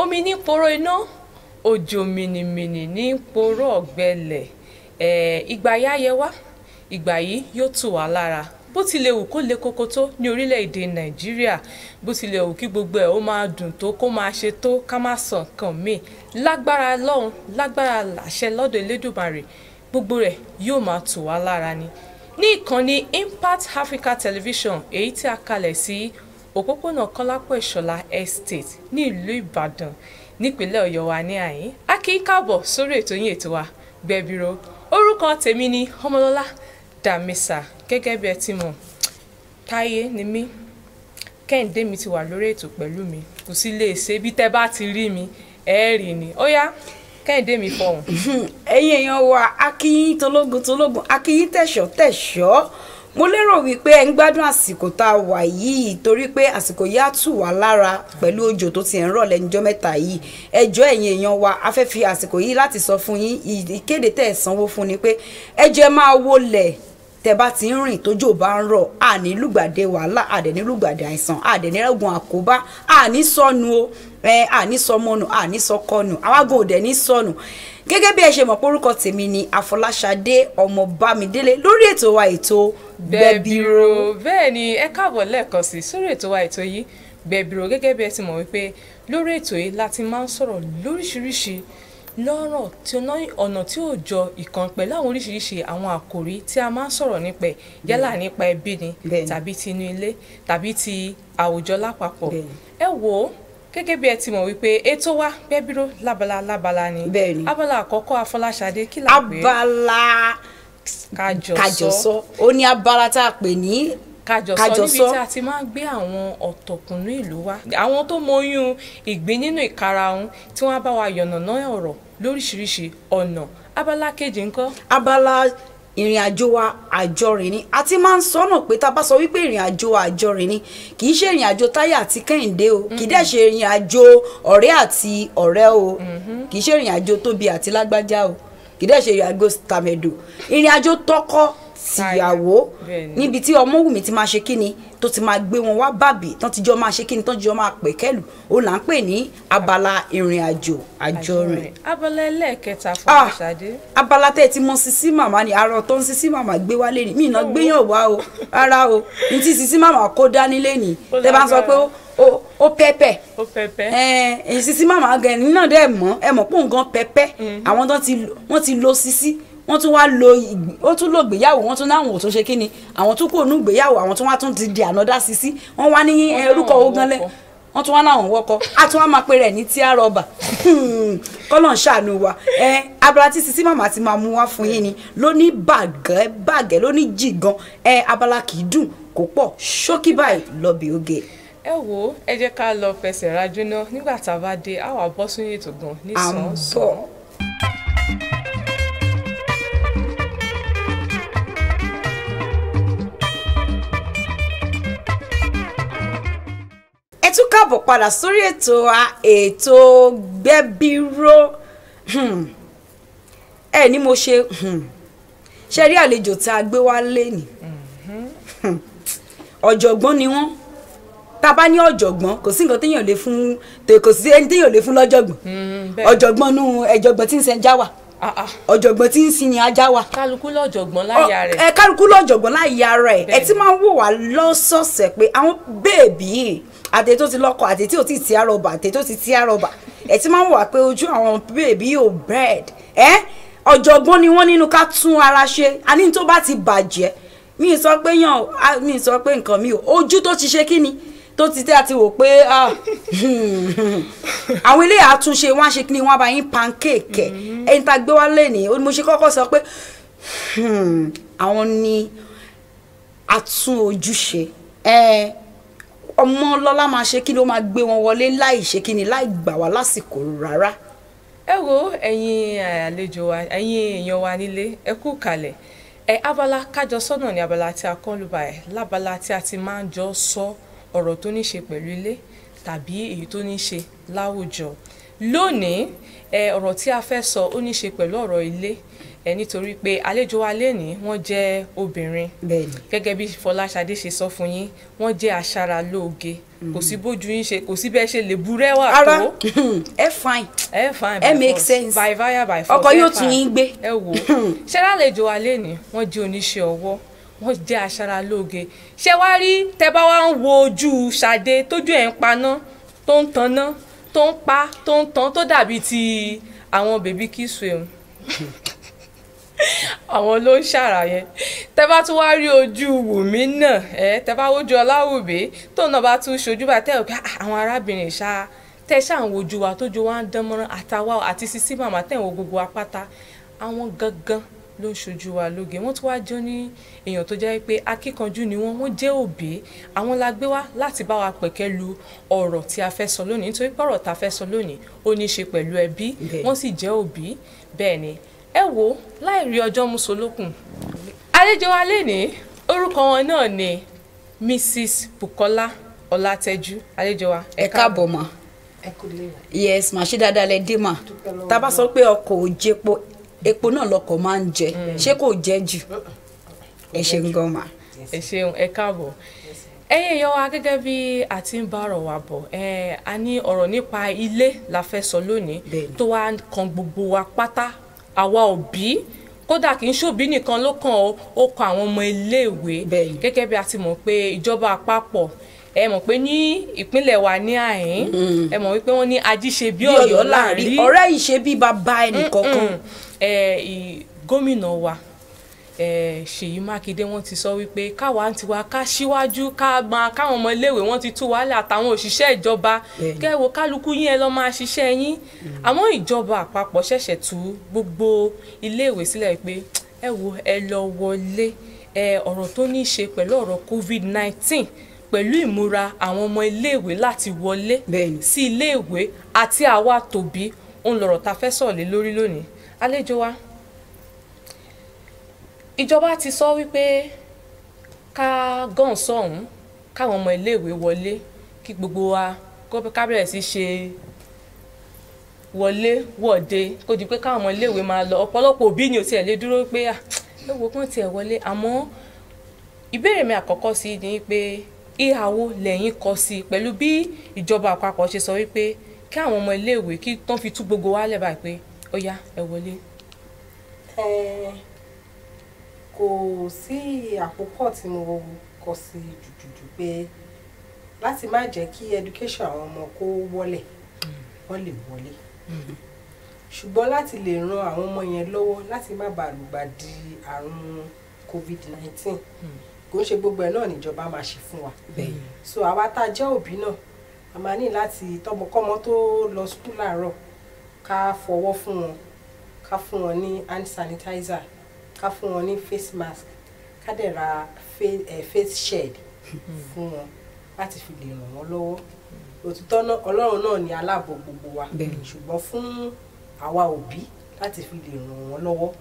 omi ní poró iná òjò mìnìmìnì ní poró ọ̀gbẹlẹ̀ ìgbà yáyẹ wá ìgbà yìí yóò tù wá lára bó tilẹ̀ wù kó le koko tó ní orílẹ̀-èdè Nàìjíríà bó tilẹ̀ wù kí gbogbo ẹ̀ ó máa dùn tó kó máa ṣe tó ká má sọ nǹkan míì lágbára lọ́hùn lágbára làṣẹ lọ́dọ̀ Elédùmarè gbogbo rẹ̀ yóò máa tù wá lára ni ní ìkànnì Impact Africa Television èyí tí a kalẹ̀ sí òpópónà Kọ́lápọ̀ Ìṣọ̀lá Estate ní ìlú Ìbàdàn nípínlẹ̀ Ọ̀yọ́ wa ní àyín a kì í káàbọ̀ sórí ètò yín ètò wa Gbẹ̀bìrò orúkọ tèmi ni Ọmọlọ́lá Dàmísà gẹ́gẹ́ bí ẹ ti mọ̀ Táyé ni mí Kẹ́hìndé mi ti wà lórí ètò pẹ̀lú mi kò sí lè ṣe bí tẹ́ bá ti rí mi ẹ rí ni ó yá Kẹ́hìndé mi fọhùn. ẹ̀yin èèyàn wa akíyín tológun akíyín tẹ̀ṣọ́ mo lérò wípé ẹ ń gbádùn àsìkò tá a wà yìí torí pé àsìkò yìí á tù wá lára pẹ̀lú òjò tó ti ń rọ̀ lẹ́nujọ́ mẹ́ta yìí ẹjọ́ ẹ̀yin èèyàn wa a fẹ́ fi àsìkò yìí láti sọ fún yín ìkéde tẹ́ ẹ̀ sanwó fún ni pé ẹjọ́ máa wọlẹ̀ tẹ́ bá ti ń rìn tójò bá ń rọ̀ àní lùgbàdé wàhálà àdẹ̀ní lùgbàdé àìsàn àdẹ̀ní rẹ̀gùn àkóbá àní sọnù o àní sọmọnù àní sọkọnù àwágùn òdẹ̀ ní sọnù gẹ́gẹ́ bí ẹ ṣe mọ̀ pé orúkọ tèmi ni Àfọláṣadé ọmọ Bámidélé lórí ètò wa ètò Gbẹ̀bìrò. bẹ́ẹ̀ ni ẹ káàbọ̀ lẹ́ẹ̀kan sí sórí ètò wa ètò yìí Gbẹ̀bìrò gẹ́gẹ́ bí ẹ ti mọ̀ wípé lórí ètò yìí láti máa ń sọ̀rọ̀ lóríṣiríṣi lọ́rọ̀ tí ọ̀nà tí ò jọ ìkan pẹ̀lú àwọn oríṣiríṣi àwọn àkòrí tí a máa ń sọ̀rọ̀ nípa yálà nípa ẹbí ni tàbí ti inú ilé tàbí ti àwùjọ lápapọ̀ ẹ wò ó gẹ́gẹ́ bí ẹ ti mọ̀ wípé ètò wa Gbẹ̀bìrò lábala ni abala àkọ́kọ́ Afọláṣadé kí la pè é abala kájọsọ ó ní abala tá a pè ní kájọsọ níbi tí a ti máa ń gbé àwọn ọ̀tọ̀kùnú ìlú wa àwọn tó mọyún ìgbín nínú ìkarahun tí wọ́n bá wa yànnàná ọ̀rọ̀ lóríṣiríṣi ọ̀nà abala kejì ńkọ́. abala ìrìn àjò wa àjọrìn ni a ti máa ń sọnà pé tá a bá sọ wípé ìrìn àjò wa àjọrìn ni kì í ṣe ìrìn àjò Táyé àti Kẹ́hìndé o kì í dẹ̀ ṣe ìrìn àjò ọ̀rẹ́ àti ọ̀rẹ́ o kì í ṣe ìrìn àjò Tóbi àti Lágbájá o kì í dẹ̀ ṣe ìrìn àjò Tàmẹ̀dò ìrìn àjò tọkọ tìyàwó níbi tí Ọmọwùmí ti máa ṣe kíni tó ti máa gbé wọn wá bàbí tán ti jọ máa ṣe kíni tán ti jọ máa pẹ̀kẹ́lù ó là ń pè ní abala ìrìn àjò àjọrìn. abala ẹlẹ́ẹ̀kẹta Fọláṣadé. abala tẹ́ ẹ ti mọ Sisi Màmá ni àárọ̀ tó ń Sisi Màmá gbé wálé ni mí iná gbéyàn wá o rárá o ní tí Sisi Màmá kó dání lẹ́nìí tẹ́ bá ń sọ pé ó pẹ́pẹ́ Sisi Màmá gẹ̀ẹ́nì náà dẹ́ mọ̀ ẹ mọ̀ pé nǹkan pẹ́pẹ́ àwọn wọ́n ti lo Sisi wọ́n tún wá ó tún lò gbéyàwó wọ́n tún náwọn ò tún ṣe kí ni àwọn tún kò nú gbéyàwó àwọn tún wá tún ti di ànádá Sisi wọ́n wá ní orúkọ ogan lẹ́ wọ́n tún wá náwọn wọ́kọ́ á tún wá máa pe rẹ̀ ní tíá rọ́bà kọ́lọ̀ ń ṣàánú wa abala tí Sisi Màmá ti máa mú wá fún yín ni ló ní bàgẹ́ ló ní jìgan abala kì í dùn kó pọ̀ ṣókí báyìí lọ́bì oge. ẹ wo ẹ jẹ́ ká lọ fẹsẹ̀ rájú náà nígbà tá a bá dé a wá bọ́ sórí ètò gan ní sàn-án. ẹ tún káàbọ̀ padà sórí ètò Gbẹ̀bìrò ẹ ní mo ṣe rí àlejò tá a gbé wá lẹ́nìí ọ̀jọ̀gbọ́n ni wọ́n tá a bá ní ọ̀jọ̀gbọ́n kò sí nǹkan téèyàn lè fún kò sí ẹni téèyàn lè fún lọ́jọ̀gbọ́n ọ̀jọ̀gbọ́n nù ẹ̀jọ̀gbọ́n tí ń sẹ́ jáwà ọ̀jọ̀gbọ́n tí ń sin ni ajá wa. kálukú lọ́jọ̀gbọ́n láyà rẹ̀. kálukú lọ́jọ̀gbọ́n láyà rẹ̀ ẹ ti máa ń wò wá lọ́sọ̀ọ̀sẹ̀ pé àwọn bèbí àti tó ti lọ́kọ àti tí ò ti ti àrọ̀bà àti tó ti ti àrọ̀bà ẹ ti máa ń wò wá pé ojú àwọn bèbí ò bẹ́ẹ̀d ọ̀jọ̀gbọ́n ni wọ́n nínú ká tún ara ṣe àní tó bá ti bàjẹ́ mi sọ pé nǹkan mi ò ojú tó ti ṣe kí ni tó ti tẹ́ àti wò pé àwọn ilé àtúnṣe wọ́n á ṣe kí ni wọ́n bá yín pancake ẹni tá a gbé wá lẹ́nìí mo ṣe kọ́kọ́ sọ pé àwọn ni atún ojúṣe Ọmọlọ́lá máa ṣe kí ni ó máa gbé wọn wọlé láì ṣe kí ni láì gbà wá lásìkò rárá. ẹ wo ẹ̀yin àlejò wa ẹ̀yin èèyàn wa nílé ẹ kú kalẹ̀ abala kájọsọ náà ni abala tí a kọ́ lù báyìí lábala tí a ti máa ń jọ sọ ọ̀rọ̀ tó ní ṣe pẹ̀lú ilé tàbí èyí tó ní ṣe láwùjọ lónìí ọ̀rọ̀ tí a fẹ́ sọ ó ní ṣe pẹ̀lú ọ̀rọ̀ ilé nítorí pé àlejò wa lénìí wọ́n jẹ́ obìnrin gẹ́gẹ́ bí Fọláṣadé ṣe sọ fún yín wọ́n jẹ́ aṣaralóge kò sí bójú yín ṣe kò sí bẹ́ẹ̀ ṣe lè burẹ́wà ara tó ẹ fine ẹ fine ẹ by make force sense. by fire by force ọkọ ẹ yóò fine. tún yín gbé. ẹ wò ó ṣé lálejò wa lénìí wọ́n jẹ́ oníṣẹ́ ọwọ́ wọ́n jẹ́ aṣaralóge ṣé wá rí tẹ́ bá wá ń wo ojú Ṣadé tójú ẹ̀ ń paná tó ń tanná tó ń pa tó ń tan tó dàbí ti àwọn bèbí Kiswell àwọn ló ń ṣàràyẹ tẹ́ bá tún wá rí ojú Wùmí náà tẹ́ bá wojú Ọláwùmí tóun náà bá tún ṣojú bá tẹ́ ò pé àwọn arábìnrin ṣá tẹ́ ṣáà ń wojú wa tójú wa ń dán mọ́rán àtàwa àti Sisi Mama tẹ́ ń wo gbogbo apáta àwọn gangan ló ń ṣojú wa lóge wọ́n tún wá jọ ní èèyàn tó jẹ́ pé akíkanjú ni wọ́n jẹ́ òbí àwọn la gbé wá láti bá wa pẹ̀kẹ́ lu ọ̀rọ̀ tí a fẹ́ sọ lónìí nítorí pé ọ̀rọ̀ tá a fẹ́ sọ lónìí ó ní í ṣe pẹ̀lú ẹbí wọ́n sì jẹ́ òbí bẹ́ẹ̀ ni ẹ wo láì rí ọjọ́ musolókun àlejò wa lénìí orúkọ wọn náà ni Mrs. Bukola Ọlátẹ́jú àlejò wa ẹ káàbọ̀ mà. yes mà ṣe dáadáa lẹ dé mà tá a bá sọ pé ọkọ̀ ò jẹpo epo náà lọkọ̀ máa ń jẹ ṣé kò jẹ jù ẹ ṣeun gan mà. ẹ ṣeun ẹ káàbọ̀ ẹ̀yin èèyàn wa gẹ́gẹ́ bí a ti ń bá ọ̀rọ̀ wa bọ̀ a ní ọ̀rọ̀ nípa ilé la fẹ́ sọ lónìí tó wá kan gbogbo wa pátá àwa òbí kódà kì í ṣòbí nìkan ló kàn ó kan àwọn ọmọ iléèwé gẹ́gẹ́ bí a ti mọ̀ pé ìjọba àpapọ̀ ẹ mọ̀ pé ní ìpínlẹ̀ wa ní àhín ẹ mọ̀ wípé wọ́n ní ají ṣe bí Ọ̀yọ́ láàrí ọ̀rẹ́ yìí ṣe bí bàbá ẹnì kọ̀ọ̀kan. gómìnà wa Ṣèyí Mákindé wọ́n ti sọ wípé káwa ń tiwa ká síwájú káwọn ọmọ iléèwé wọ́n ti tú wálé àtàwọn òṣìṣẹ́ ìjọba kẹ́wò kálukú yín ẹ lọ́ọ́ máa ṣiṣẹ́ yín àmọ́ ìjọba àpapọ̀ ṣẹ̀ṣẹ̀ tú gbogbo iléèwé sílẹ̀ pé ẹ wo ẹ lọ wọlé ọ̀rọ̀ tó ní í ṣe pẹ̀lú ọ̀rọ̀ COVID-19 pẹ̀lú ìmúra àwọn ọmọ iléèwé láti wọlé sí iléèwé àti àwa tòbí òun lọ̀rọ̀ ta fẹ́ sọ̀rọ̀ lé lórí lónìí àlejò wa ìjọba ti sọ wípé ká gàn sọ̀hún káwọn ọmọ iléèwé wọlé kí gbogbo wa ká bẹ̀rẹ̀ sí ṣe wọlé wọ̀de kó di pé káwọn ọmọ iléèwé máa lọ ọ̀pọ̀lọpọ̀ òbí ni ò tiẹ̀ lè dúró pé lówó kàn tiẹ̀ wọlé àmọ́ ìbéèrè mi àkọ́kọ́ sí ni pé ìhàwó lẹ́yìn kọ sí pẹ̀lú bí ìjọba àpapọ̀ ṣe sọ wípé kí àwọn ọmọ iléèwé kí tán fi tú gbogbo wa lẹ̀ báyìí pé ó yá ẹ wọlé. Kò sí àkókò tí mo kọ sí jùjùjù pé láti má jẹ́ kí education àwọn ọmọ kó wọlẹ̀ wọ́n lè wọlé ṣùgbọ́n láti lè ran àwọn ọmọ yẹn lọ́wọ́ láti má bàa lùgbàdì àrùn COVID-19 kò ń ṣe gbogbo ẹ̀ náà níjọba máa ṣe fún wa so àwa tá a jẹ́ òbí náà a máa ní láti tọmọkọ́mọ tó lọ school láàárọ̀ ká fọwọ́ fún wọn ká fún wọn ní hand sanitizer ká fún wọn ní face mask ká dẹ̀ ra face shield fún wọn láti fi lè ràn wọ́n lọ́wọ́ òtítọ́ náà Ọlọ́run náà ni aláàbò gbogbo wa ṣùgbọ́n fún àwa òbí láti fi lè ràn wọ́n lọ́wọ́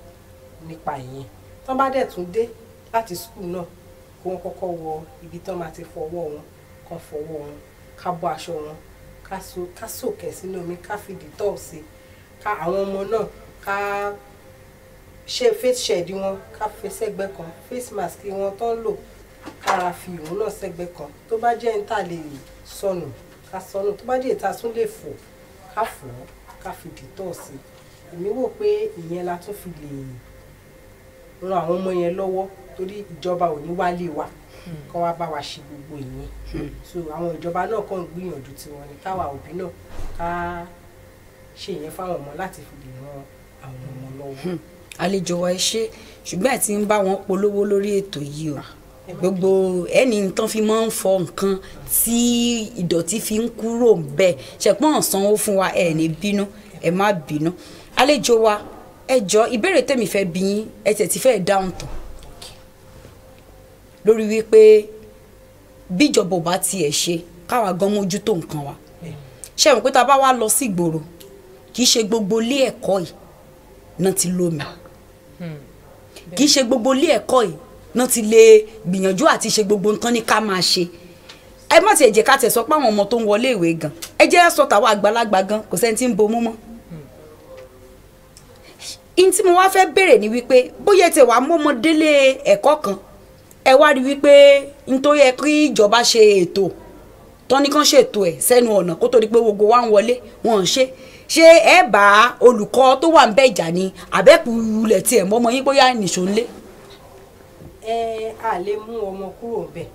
nípa ìyẹn tán bá dẹ̀ tún dé láti school náà kó wọ́n kọ́kọ́ wọ ibi tán máa ti fọwọ́ wọn kán fọwọ́ wọn ká bọ́ aṣọ wọn ká sòkè sínú omi ká fi Dettol sí ká àwọn ọmọ náà ká ṣe face shield wọn ká fi sẹ́gbẹ́ kan face mask wọn tó ń lò kára fi òun náà sẹ́gbẹ́ kan tó bá jẹ́ níta lè sọnù ká sọnù tó bá jẹ́ ìta tún lè fò ká fò ká fi Dettol sí èmi wò pé ìyẹn la tún fi lè ran àwọn ọmọ yẹn lọ́wọ́ torí ìjọba ò ní wálé wa kọ́ wá bá wa ṣe gbogbo ìyẹn so àwọn ìjọba náà kàn ń gbìyànjú tiwọn ni káwa òbí náà ká ṣe ìyẹn fáwọn ọmọ láti fi lè ran àwọn ọmọ lọ́wọ́. àlejò wa ẹ ṣé ṣùgbọ́n ẹ̀ ti ń bá wọn polówó lórí ètò yìí o gbogbo ẹni tán fi máa ń fọ nǹkan tí ìdọ̀tí fi ń kúrò bẹ́ẹ̀ ṣẹ̀pọ̀n sanwó fún wa ẹ̀ ní bínú ẹ̀ má bínú àlejò wa ẹ jọ ìbéèrè tèmi fẹ́ bí yín ẹ tẹ̀ ti fẹ́ dáhùn tán lórí wípé bíjọba ò bá tiẹ̀ ṣe káwa gan mójútó nǹkan wa ṣe mọ̀ pé tá a bá wá lọ sí ìgboro kì í ṣe gbogbo ilé ẹ̀kọ́ yìí náà ti lómi kì í ṣe gbogbo ilé ẹ̀kọ́ yìí náà ti lè gbìyànjú àti ṣe gbogbo nǹkan ní ká máa ṣe ẹ má tiẹ̀ jẹ́ ká tẹ̀ sọ pé àwọn ọmọ tó ń wọlé ìwé gan ẹ jẹ́ sọ tàwọn àgbàlagbà gan kò sẹ́ni tí ń bomú mọ́ in tí mo wá fẹ́ béèrè ni wípé bóyá tẹ wàá mọ́mọ́ délé ẹ̀kọ́ kan ẹ wá rí wípé n tó yẹ kí ìjọba ṣe ètò tán ní kán ṣètò ẹ̀ sẹ́nu ọ̀nà kó tó di pé gbogbo wa ń wọlé wọn ṣe ṣé ẹ bá olùkọ́ tó wà ń bẹ̀ jà ni àbẹ́kùlẹ̀ tiẹ̀ mọ́mọ́ yín bóyá nìṣó ńlé. A lè mú ọmọ kúrò ńbẹ̀,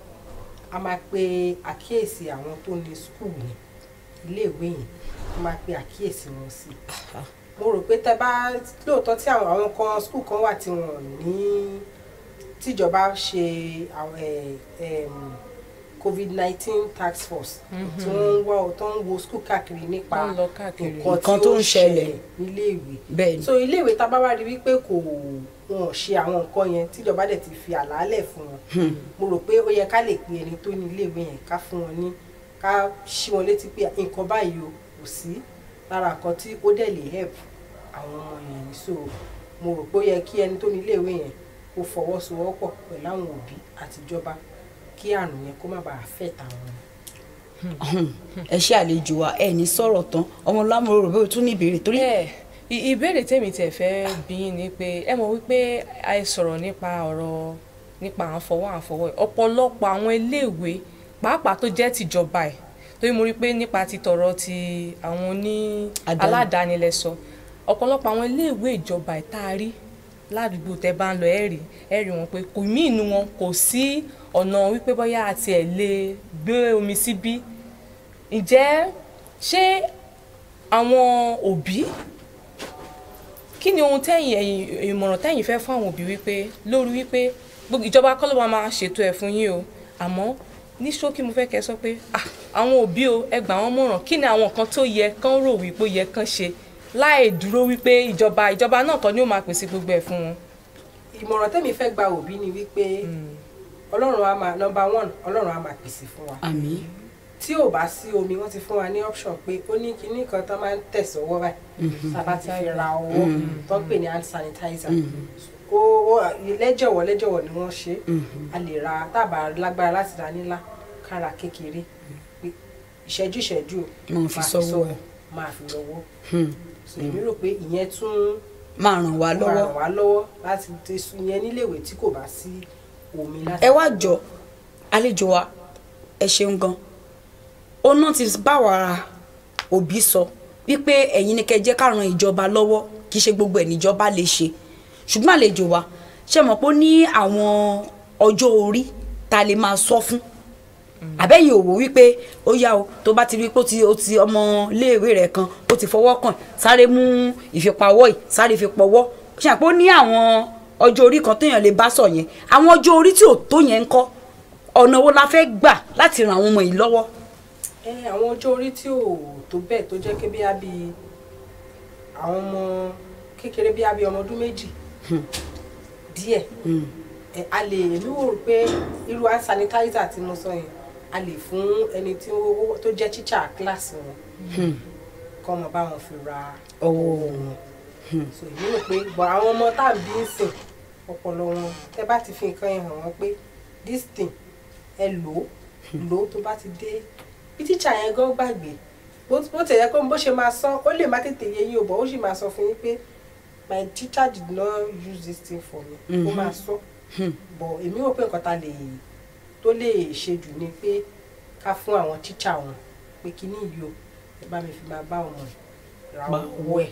a máa pe àkíyèsí àwọn tó ní skul yẹn iléèwé yẹn, a máa pe àkíyèsí wọn sí i. Mo rò pé tẹ́ bá lóòótọ́ tí àwọn kan skul kan wà tí wọ́n ní tíjọba ṣe COVID-19 task force tí wọ́n ń wo skul káàkiri nípa nǹkan tó ń ṣẹlẹ̀ níléèwé. So iléèwé tá a bá wá rí wípé kò wọ́n ṣe àwọn nǹkan yẹn tíjọba dẹ̀ ti fi àlàálẹ̀ fún wọn, mo rò pé ó yẹ ká lè pe ẹni tó ní iléèwé yẹn ká fún wọn ní ká ṣí wọn létí pé nǹkan báyìí o kò sí lára nǹkan tí ó dẹ̀ lè help àwọn ọmọ yẹn ní. So mo rò pé ó yẹ kí ẹni tó ní iléèwé yẹn kó fọwọ́sowọ́pọ̀ pẹ̀lú àwọn òbí àtijọba kí àrùn yẹn kó má bàa affect àwọn. Ẹ ṣe àlejò wa ẹ ní sọ̀rọ̀ tán ọmọlámọ rò bẹ́ẹ̀ tún ní ìbéèrè torí. Ìbéèrè tèmi tẹ̀ fẹ́ bí yín ni pé ẹ mọ̀ wípé a sọ̀rọ̀ nípa ọ̀rọ̀ nípa àǹfọwọ́ ọ̀pọ̀lọpọ̀ àwọn iléèwé pàápàá tó jẹ́ tìjọba ẹ̀ torí mo rí pé nípa títọ̀rọ̀ ti àwọn oní aládàáni lẹ sọ ọ̀pọ̀lọpọ̀ àwọn iléèwé ìjọba ẹ̀ tá a rí ládùúgbò tẹ́ bá ń lọ ẹ rí wọn pé kò mí inú wọn kò sí ọ̀nà wípé bóyá àti ẹ̀ lè gbé omi síbí. Ǹjẹ́ ṣé àwọn òbí kí ni ohun ìmọ̀ràn tẹ́yìn fẹ́ fún àwọn òbí wípé lórí wípé ìjọba kọ́ ló máa ṣètò ẹ̀ fún yín o àmọ́ ní ṣókí mo fẹ́ kẹ́ sọ pé àwọn òbí o ẹ gbà wọ́n mọ̀ràn kí ni àwọn nǹkan tó yẹ kán rò wípé yẹ kán ṣe láì dúró wípé ìjọba náà kọ́ ni ó máa pèsè gbogbo ẹ̀ fún wọn. Ìmọ̀ràn tẹ́mi fẹ́ gba òbí ni wípé Ọlọ́run á máa number one Ọlọ́run á máa pèsè fún wa. Àmín. Tí ò bá sí omi wọ́n ti fún wa ní option pé ó ní kinní kan tó máa ń tẹ̀sọ́wọ́ báyìí sábà ti fi ra ọwọ́ tó ń pè ní hand sanitizer lẹ́jọ̀wọ́ ni wọ́n ṣe a lè ra tábà lágbára láti ra nílá kára kékeré ìṣẹ́jú máa fi lọ́wọ́ so èmi rò pé ìyẹn tún máa ràn wá lọ́wọ́ láti tẹ̀sùn yẹn níléèwé tí kò bá sí omi láti. Ẹ wá jọ àlejò wa ẹ ṣeun gan ó náà ti bá wa òbí sọ wípé ẹ̀yin ni kẹ́ jẹ́ ká ran ìjọba lọ́wọ́ kì í ṣe gbogbo ẹ̀ níjọba lè ṣe ṣùgbọ́n àlejò wa ṣe mọ̀ pé ó ní àwọn ọjọ́ orí ta lè máa sọ fún àbẹ́yìn òwò wípé ó yá o tó bá ti rí pé ó ti ọmọ iléèwé rẹ̀ kan ó ti fọwọ́ kàn sáré mú ìfipáwọ́ yìí sáré ìfipọwọ́ ṣe àpò ní àwọn ọjọ́ orí kan téèyàn lè bá sọ yẹn àwọn ọjọ́ orí tí ò tó yẹn ń kọ́ ọ̀nà wo la fẹ́ gbà láti ran àwọn ọmọ yìí lọ́wọ́. Àwọn ọjọ́ orí tí ò tó bẹ́ẹ̀ tó jẹ́ pé bí àwọn ọmọ kékeré bí ọmọ ọdún méjì díẹ̀ a lè lúwò pé irú hand sanitizer tí mo sọ yẹn a lè fún ẹni tó jẹ́ teacher kíláàsì wọn kọ́ mọ bá wọn fi ra ọwọ́ wọn so èmi rò pé àwọn ọmọ tá à ń bí ń sìn ọpọlọ wọn tẹ́ bá ti fi nǹkan yẹn hàn wọ́n pé this thing ẹ lò ó tó bá ti dé bí teacher yẹn gan gbàgbé bó tẹ̀yẹ kó bó ṣe máa sọ ó lè má tètè yé yín o bọ̀ ó sì máa sọ fún yín pé my teacher did not use this thing for me ó máa sọ bọ̀ èmi rò pé nǹkan tó lè ṣe jù ni pé ká fún àwọn teacher wọn pé kíní yìí o ẹ bá mi fi máa bá ọmọ ra owó ẹ̀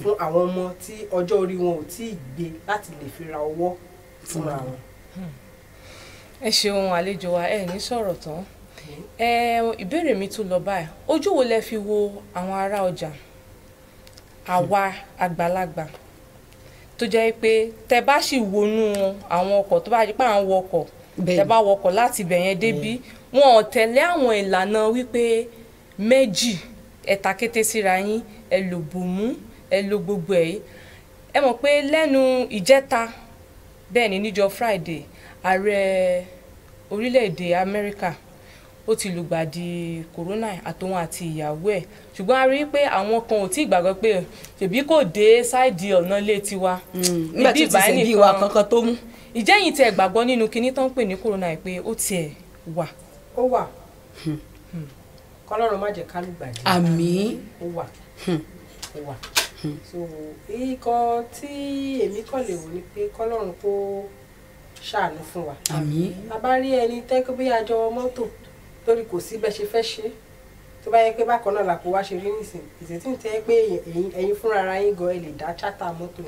fún àwọn ọmọ tí ọjọ́ orí wọn ò tí ì gbé láti lè fi ra owó fúnra wọn. Ẹ ṣeun àlejò wa ẹ ní sọ̀rọ̀ tán ìbéèrè mi tún lọ báyìí ojú wo lẹ fi wo àwọn ará ọjà àwa àgbàlagbà tó jẹ́ pé tẹ bá sì wọnú àwọn ọkọ̀ tó bá jẹ́ pé à ń wọkọ̀ tẹ bá wọkọ̀ láti ibẹ̀ yẹn débí wọn ò tẹ̀lé àwọn ìlànà wípé méjì ẹ ta kété síra yín ẹ lò bòmú ẹ lò gbogbo ẹ̀ ẹ mọ̀ pé lẹ́nu ìjẹta bẹ́ẹ̀ ni níjọ́ Friday ààrẹ orílẹ̀-èdè Amẹ́ríkà ó ti lùgbàdì corona àtòun àti ìyàwó ẹ̀ ṣùgbọ́n a rí pé àwọn kan ò tí ì gbàgbọ́ pé ṣèbí kò dé sáìdì ọ̀nà ilé tiwa nígbà tí ó ti ṣe bí ìwà kankan tó mú. ìjẹ́yìn tẹ́ gbàgbọ́ nínú kinní tó ń pè ní corona yìí pé ó tiẹ̀ wà. ó wà kọ́lọ́run má jẹ́ ká lùgbàdì. Àmín. ó wà so nǹkan tí èmi kàn lè wò ni pé kọ́lọ́run kó ṣàánú fún wa. Àmín. a bá rí ẹni tẹ́kọ̀ bí àjọ mọ́tò torí kò sí bẹ́ẹ̀ ṣe fẹ́ ṣe tó bá yẹ pé bákan náà làpò wá ṣe rí nísìn ìṣètì ń tẹ́ pé ẹ̀yin fúnra ara yín gan ẹ lè dá chátà mọ́tò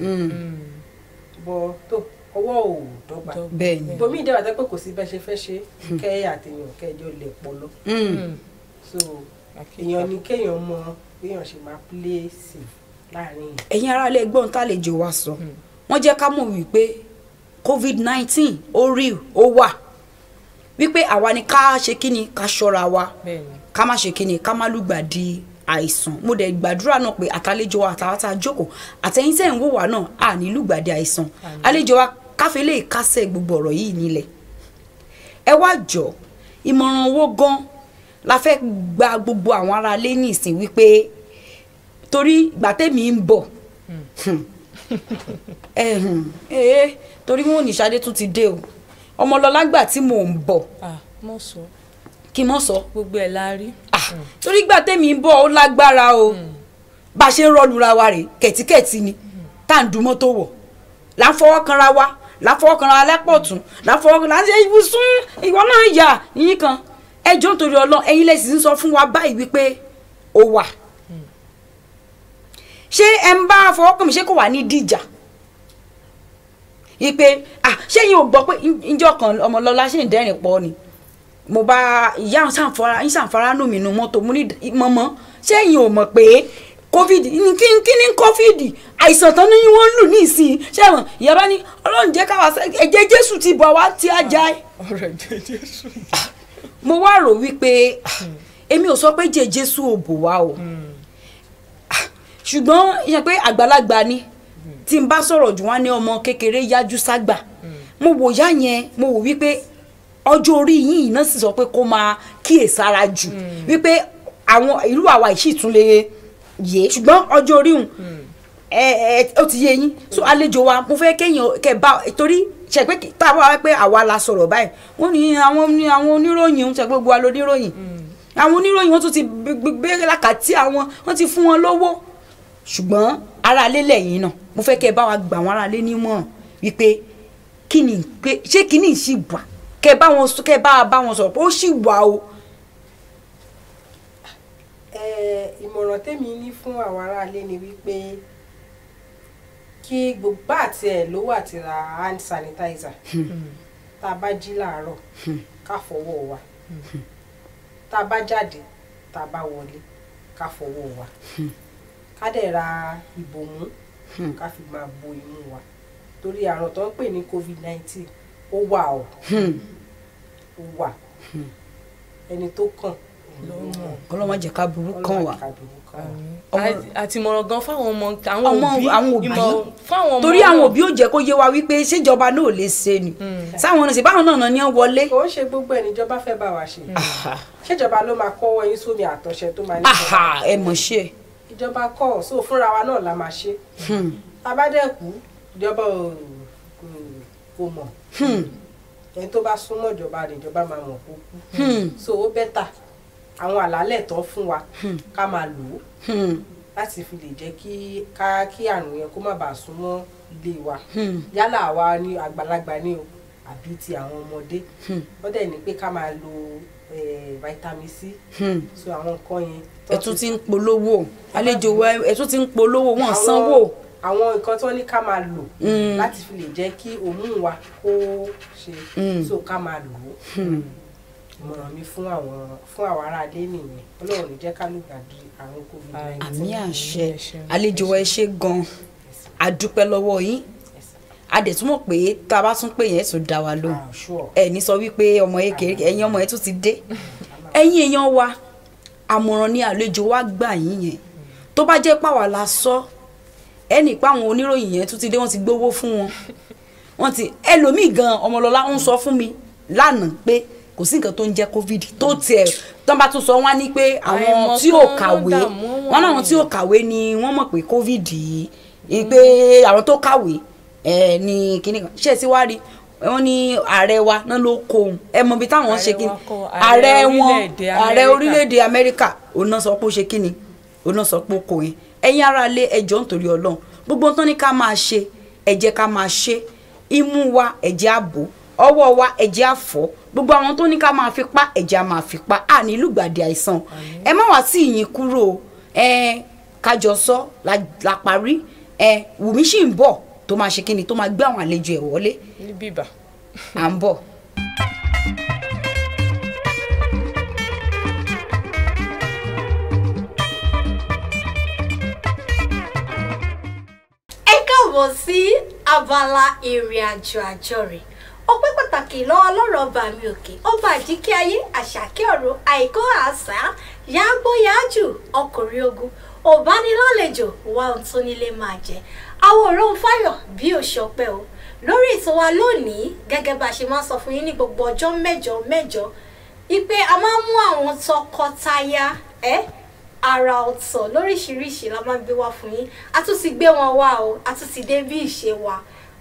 bọ́ tó ọwọ́ ò dọ́gba bomi ìdẹ́wà tẹ́ pé kò sí bẹ́ẹ̀ ṣe fẹ́ ṣe kẹ́ àtẹ̀yàn kẹjọ lè pọ̀ lọ so èèyàn ní kéèyàn mọ béèyàn ṣe máa play safe láàrin. ẹ̀yin aráalé gbọ́n tá lè jò wá sọ wọ́n jẹ́ ká mọ̀ wípé COVID-19 ó rí ó wà wípé àwa ni ká ṣe kíni ká ṣọ́ra wa ká má ṣe kíni ká má lùgbàdì àìsàn mo dẹ̀ gbàdúrà náà pé àtàlejò wa àtàwọn tá a jókòó àtẹ̀yin tẹ́ ń wò wá náà à ní lùgbàdì àìsàn àlejò wa káfí lè kásẹ̀ gbogbo ọ̀rọ̀ yìí nílẹ̀ ẹ wá jọ ìmọ̀ràn owó gan la fẹ́ gba gbogbo àwọn aráalé ní ìsìn wípé torí ìgbà tẹ́mi ń bọ̀ torí wọn ò ní Ṣadé tún ti dé o Ọmọlọ́lá gbà tí mò ń bọ̀ kí mọ̀ sọ gbogbo ẹ̀ la rí torí ìgbà tẹ́mi ń bọ̀ ó lágbára o bá a ṣe ń rọlura wa rè kẹ̀tíkẹ̀tí ni tá à ń dùn mọ́tò wọ̀ là ń fọwọ́ kanra wa là ń fọwọ́ kanra lẹ́pọ̀tún là ń fọwọ́ kanra ṣe ibùsùn ìwọ náà yà yín kan ẹjọ́ nítorí Ọlọ́run ẹ̀yin lè sì ń sọ fún wa báyìí wípé ó wà ṣé ẹ ń bá fọwọ́ kàn mí ṣé kò wà ní dìjà ipe ṣé yín ò gbọ́ pé ìjọ kan Ọmọlọ́lá ṣe ń dẹ́rìn pọ̀ ni mo bá ìyá ṣàǹfàrà nù mí nu mọ́tò mo ní mọ́mọ́ ṣé yín ò mọ̀ pé covid kí ni covid àìsàn tán ní wọ́n ń lù ní ìsìn ṣé wọn ìyá bá ní Ọlọ́run jẹ́ káwa ẹ̀jẹ̀ Jésù ti bọ̀ wá tí a já ẹ. ọ̀rọ̀ ẹ̀jẹ̀ Jésù. mo wá rò wípé èmi ò sọ pé jẹ́ Jésù ò bò wá o ṣùgbọ́n ìyẹn pé àgbàlagbà ni tí n bá sọ̀rọ̀ jù wọ́n ní ọmọ kékeré yájú ságbà mo wò yá yẹn mo wò wípé ọjọ́ orí yìí náà sì sọ pé kó máa kíyèsára jù wípé àwọn ìlú àwa ìṣìtúnlé yé ṣùgbọ́n ọjọ́ orí hùn ó ti yé yín so àlejò wa mo fẹ́ kéèyàn kẹba torí ṣe pé tá a bá wá pé àwa la sọ̀rọ̀ báyìí wọ́n ní àwọn oníròyìn ń ṣe gbogbo wa lóníròyìn àwọn oníròyìn wọ́n tún ti gbé lákàtí àwọn wọ́n ti fún wọn lówó ṣùgbọ́n aráalé lẹ́yìn náà mo fẹ́ kẹ́ ẹ bá wa gbà wọ́n aráalé nímọ̀ràn wípé ṣé kíní ṣì wà kẹ́ ẹ bá wọn sọ̀rọ̀ pé ó ṣì wà o. ìmọ̀ràn tèmi ní fún àwọn aráalé ni wípé kí gbogbo àti ẹ̀ lówó àti ra hand sanitizer tá a bá jí láàárọ̀ ká fọwọ́ wa tá a bá jáde tá a bá wọlé ká fọwọ́ wa ká dẹ̀ ra ìbòmú ká fi máa bo imú wa torí àrùn tó ń pè ní COVID-19 ó wà ó wà ẹni tó kàn ọlọ́mọ jẹ́ ká burú kàn wá àti mọ̀ràn gan fáwọn ọmọ àwọn òbí torí àwọn òbí ò jẹ́ kó yé wa wípé ṣèjọba náà lè ṣe ni sáwọn náà ṣe báwọn náà ní wọlé. kò ń ṣe gbogbo ẹ̀ níjọba fẹ́ bá wa ṣe ṣèjọba ló máa kọ́wọ́ yín sómi àtọ̀ṣẹ tó máa ní ìjọba ẹ mọ̀ ṣe ìjọba kọ́ so fúnra wa náà la máa ṣe abádẹ́kù ìjọba kò mọ̀ ẹni tó bá súnmọ́ ìjọba rẹ̀ ìjọba máa mọ̀ kó kú so ó bẹ́tà àwọn àlàálẹ̀ tó fún wa ká máa lò ó láti fi lè jẹ́ kí àrùn yẹn kó má bàa súnmọ́ ilé wa yálà àwa ní àgbàlagbà ní o àbí ti àwọn ọmọdé wọ́n dẹ̀ ní pé ká máa lo vitamin C so àwọn nǹkan yẹn. ẹ tún ti ń polówó àlejò wa ẹ tún ti ń polówó wọn sanwó. àwọn nǹkan tó ní ká máa lò láti fi lè jẹ́ kí òmùn wa kó ṣe so ká máa lò ó ìmọ̀ràn mi fún àwọn aráalé nìyẹn Ọlọ́run ní jẹ́ ká lùgbàdì àrùn COVID-19. àmì àṣẹ àlejò wa ẹ ṣé gan adúpẹ́ lọ́wọ́ yín a dẹ̀ túmọ̀ pé tá a bá tún pè yẹn tún dá wa lóhùn ẹ ní sọ wípé ọmọ kékeré ẹ̀yin ọmọ yẹn tún ti dé ẹ̀yin èèyàn wa àmọ̀ràn ni àlejò wa gbà yín yẹn tó bá jẹ́ pàwọ́ la sọ ẹnì pa àwọn oníròyìn yẹn tún ti dé wọ́n ti gbowó fún wọn ti ẹlòmíì gan Ọmọlọ́lá ń sọ fún mi lánàá pé kò sí nǹkan tó ń jẹ́ covid tó tiẹ̀ tó bá tún sọ wọ́n ní pé àwọn tí ò kàwé wọ́n náà àwọn tí ò kàwé ni wọ́n mọ̀ pé covid yìí pé àwọn tó kàwé ní kíní kan ṣé ẹ ti wá rí wọ́n ní ààrẹ wa náà ló kó òun ẹ mọ̀ bí táwọn ṣe kíni ààrẹ orílẹ̀-èdè Amẹ́ríkà òun náà sọ pé ó ṣe kíni òun náà sọ pé ó kó yẹn ẹ̀yin ará ilé ẹjọ́ nítorí Ọlọ́run gbogbo tán ní ká máa ṣe ẹ jẹ́ ká máa ṣe imú wa ẹ jẹ́ àbò ọwọ́ wa ẹ̀jẹ̀ àfọ́ gbogbo àwọn tó ní ká máa fi pa ẹ̀jẹ̀ á máa fi pa á ní lùgbàdì àìsàn ẹ má wá sí ìyìn kúrò kájọ sọ la parí Wùmí sì ń bọ̀ tó máa ṣe kíni tó máa gbé àwọn àlejò ẹ̀ wọlé ní bíbà à ń bọ̀. káàbọ̀ sí abala ìrìn àjò àjọrìn ọpẹ́ pàtàkì lọ́wọ́ ọlọ́run ọba mi òkè ọba àjíkí ayé àṣàkí ọ̀run àìkú àṣà yàgbóyàjù ọkùnrin ogun òbánilálejò wa ohun tó nílé máa jẹ àwòrán fáyọ̀ bí òṣọpẹ́ o lórí ètò wa lónìí gẹ́gẹ́ bá a ṣe máa ń sọ fún yín ní gbogbo ọjọ́ mẹ́jọ ipe a máa ń mú àwọn tọkọtaya ara ọ̀tọ̀ lóríṣiríṣi la máa ń gbé wá fún yín a tún ti gbé wọn wá o a tún ti dé bí ìṣe wa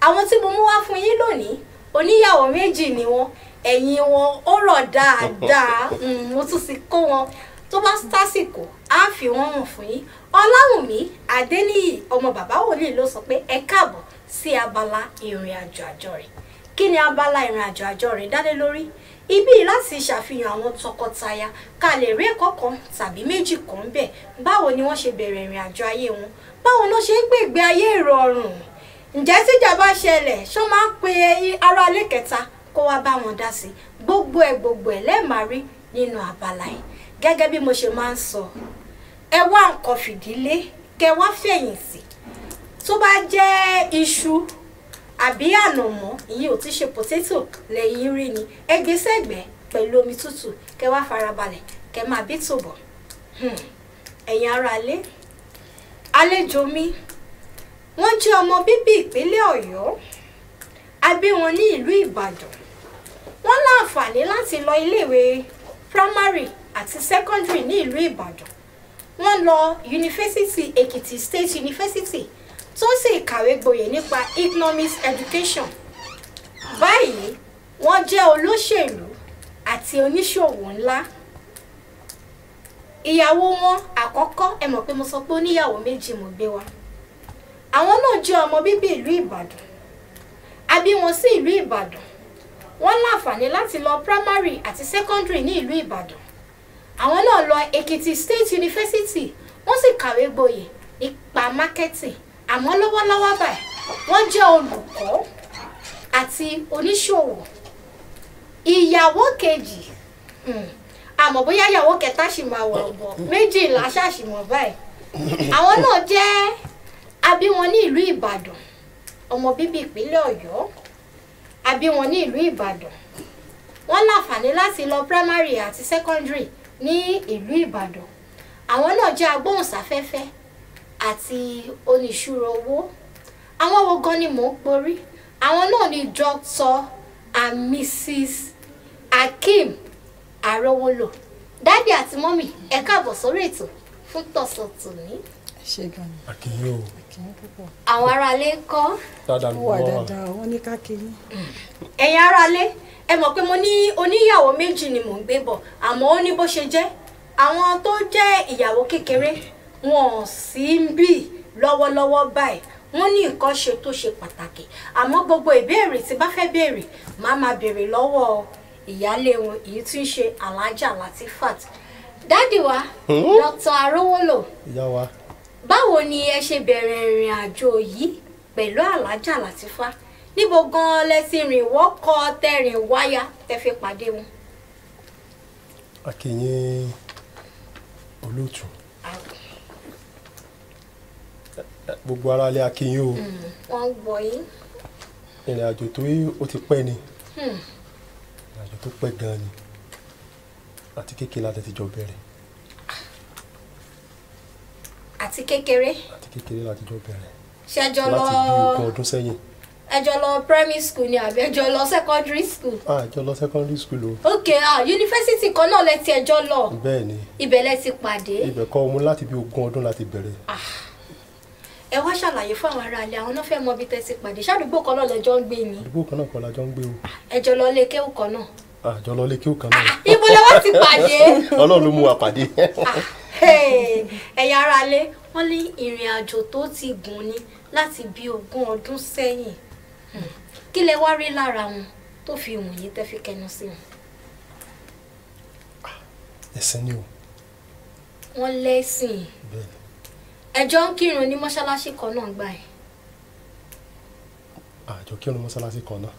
àwọn tí mo mú wá fún yín lónìí oníyàwó méjì ni wọn ẹ̀yìn wọn ó rọ̀ dáadáa mo tún ti kó wọn tó bá tásìkò á fi wọn hàn fún yín Ọláwùmí Adéníyì ọmọ bàbá wòlíì ló sọ pé ẹ káàbọ̀ sí abala ìrìn àjò àjọrìn kí ni abala ìrìn àjò àjọrìn dálé lórí ibi láti ṣàfihàn àwọn tọkọtaya ká lè rí ẹ̀kọ́ kan tàbí méjì kan bẹ́ẹ̀ báwo ni wọ́n ṣe bẹ̀rẹ̀ ìrìn àjò ayé wọn báwo ló ṣe ń gbé ìgbé ayé ìrọ̀rùn ǹjẹ́ tíjà bá ṣẹlẹ̀ ṣó máa ń pe aráalé kẹta kó wá bá wọn dá sí gbogbo ẹ̀ lẹ́ẹ̀máa rí nínú abala yìí gẹ́gẹ́ bí mo ṣe máa ń sọ ẹ wá nǹkan fìdílé kẹ wá fẹ̀yìntì tó bá jẹ́ iṣu àbí ànàmọ́ ìyẹn ò ti ṣe potato lẹ́yìn rí ni ẹ gbé sẹ́gbẹ̀ẹ́ pẹ̀lú omi tútù kẹ wá farabalẹ̀ kẹ máa bí tòbọ̀ ẹ̀yin aráalé àlejò mi wọ́n jẹ́ ọmọ bíbí ìpínlẹ̀ Ọ̀yọ́ a bí wọn ní ìlú Ìbàdàn wọ́n láǹfààní láti lọ iléèwé primary àti secondary ní ìlú Ìbàdàn wọ́n lọ yunifásitì Èkìtì State University tó sì kàwé gboyè nípa economics education báyìí wọ́n jẹ́ olóṣèlú àti oníṣòwò ńlá ìyàwó wọn àkọ́kọ́ ẹ mọ̀ pé mo sọ pé oníyàwó méjì mo gbé wá àwọn náà jẹ́ ọmọ bíbí ìlú Ìbàdàn a bí wọn sí ìlú Ìbàdàn wọ́n láǹfààní láti lọ primary àti secondary ní ìlú Ìbàdàn àwọn náà lọ Èkìtì State University wọ́n sì kàwé gboyè nípa marketing àmọ́ lọ́wọ́lọ́wọ́ báyìí wọ́n jẹ́ olùkọ́ àti oníṣòwò ìyàwó kejì àmọ́ bóyá ìyàwó kẹta ṣì máa wọ̀ bọ̀ méjìlá ṣàṣìmọ̀ báyìí àwọn náà jẹ́ a bí wọn ní ìlú Ìbàdàn ọmọ bíbí ìpínlẹ̀ Ọ̀yọ́ a bí wọn ní ìlú Ìbàdàn wọ́n láǹfààní láti lọ primary àti secondary ní ìlú Ìbàdàn àwọn náà jẹ́ agbóhùnsáfẹ́fẹ́ àti oníṣúró owó àwọn wo gan ni mò ń porí àwọn náà ni Dr. and Mrs. Akeem Arówólò dádì àti mọ́mì ẹ káàbọ̀ sórí ètò fún tọ̀sán tòní. ṣé gan ni. Akínyìn o. Akínyìn púpọ̀. àwọn aráalé ń kọ́. dáadáa ló wà wà. dáadáa wọ́n ní ká kíyìn. ẹ̀yin aráalé ẹ mọ̀ pé mo ní oníyàwó méjì ni mò ń gbé bọ̀ àmọ́ ó ní bó ṣe jẹ́ àwọn tó jẹ́ ìyàwó kékeré wọn ò sí ń bì lọ́wọ́lọ́wọ́ báyìí wọ́n ní nǹkan ṣe tó ṣe pàtàkì àmọ́ gbogbo ìbéèrè tí bá fẹ́ béèrè máa béèrè lọ́wọ́ ìyálé wọn èyí tí ń ṣe Alhaja Latifat dádì wa Dr. Arówólò ìyá wa. báwo ni ẹ ṣe bẹ̀rẹ̀ ìrìn àjò yìí pẹ̀lú Alhaja Latifat níbo gan-an lẹ ti rìn wọ́kọ̀ tẹ̀rìn wáyà tẹ fi pàdé wọn. Akínyìn olóòtú gbogbo ara lé Akínyìn o. wọ́n ń gbọ́ yín. ìrìn àjò tó ó ti pẹ́ ni ìrìn àjò tó pẹ́ gan-an ni àti kékeré láti ti jọ bẹ̀rẹ̀. àti kékeré. àti kékeré láti jọ bẹ̀rẹ̀. ṣẹjọ lọ láti bí ogún ọdún sẹ́yìn. ẹjọ lọ primary school ni àbí ẹjọ lọ secondary school. ẹjọ lọ secondary school o. ok yunifásitì kan náà lẹ ti ẹjọ lọ. bẹ́ẹ̀ ni. ibẹ̀ lẹ ti pàdé. ibẹ̀ kọ́ ọmú láti bí ogún ọdún láti bẹ̀rẹ̀. ẹ wá ṣàlàyé fún àwọn aráàlú àwọn náà fẹ́ mọ bí tẹ́ ti pàdé ṣàdúgbò kan náà lẹ́jọ́ ń gbé ni. àdúgbò kan náà kọ́ la jọ ń gbé o. ẹjọ lọ lé kéwù kan náà. àjọ lọ lé kéwù kan náà. ibo lẹ wá ti pàdé. Ọlọ́run ló mú wa pàdé. ẹ̀yà aráalé wọ́n ní ìrìn àjò tó ti gùn ni láti bí 20 ọdún sẹ́yìn kí lẹ wá rí lára wọn tó fi wùn yín tẹ́ fi kẹnu sí wọn. ẹ̀sìn ni o. wọ́n lẹ́sìn. bẹ́ẹ̀ni. ẹjọ́ ń kírun ní mọ́ṣáláṣí kan náà gbà yẹn. àjọ kírun mọ́ṣáláṣí kan náà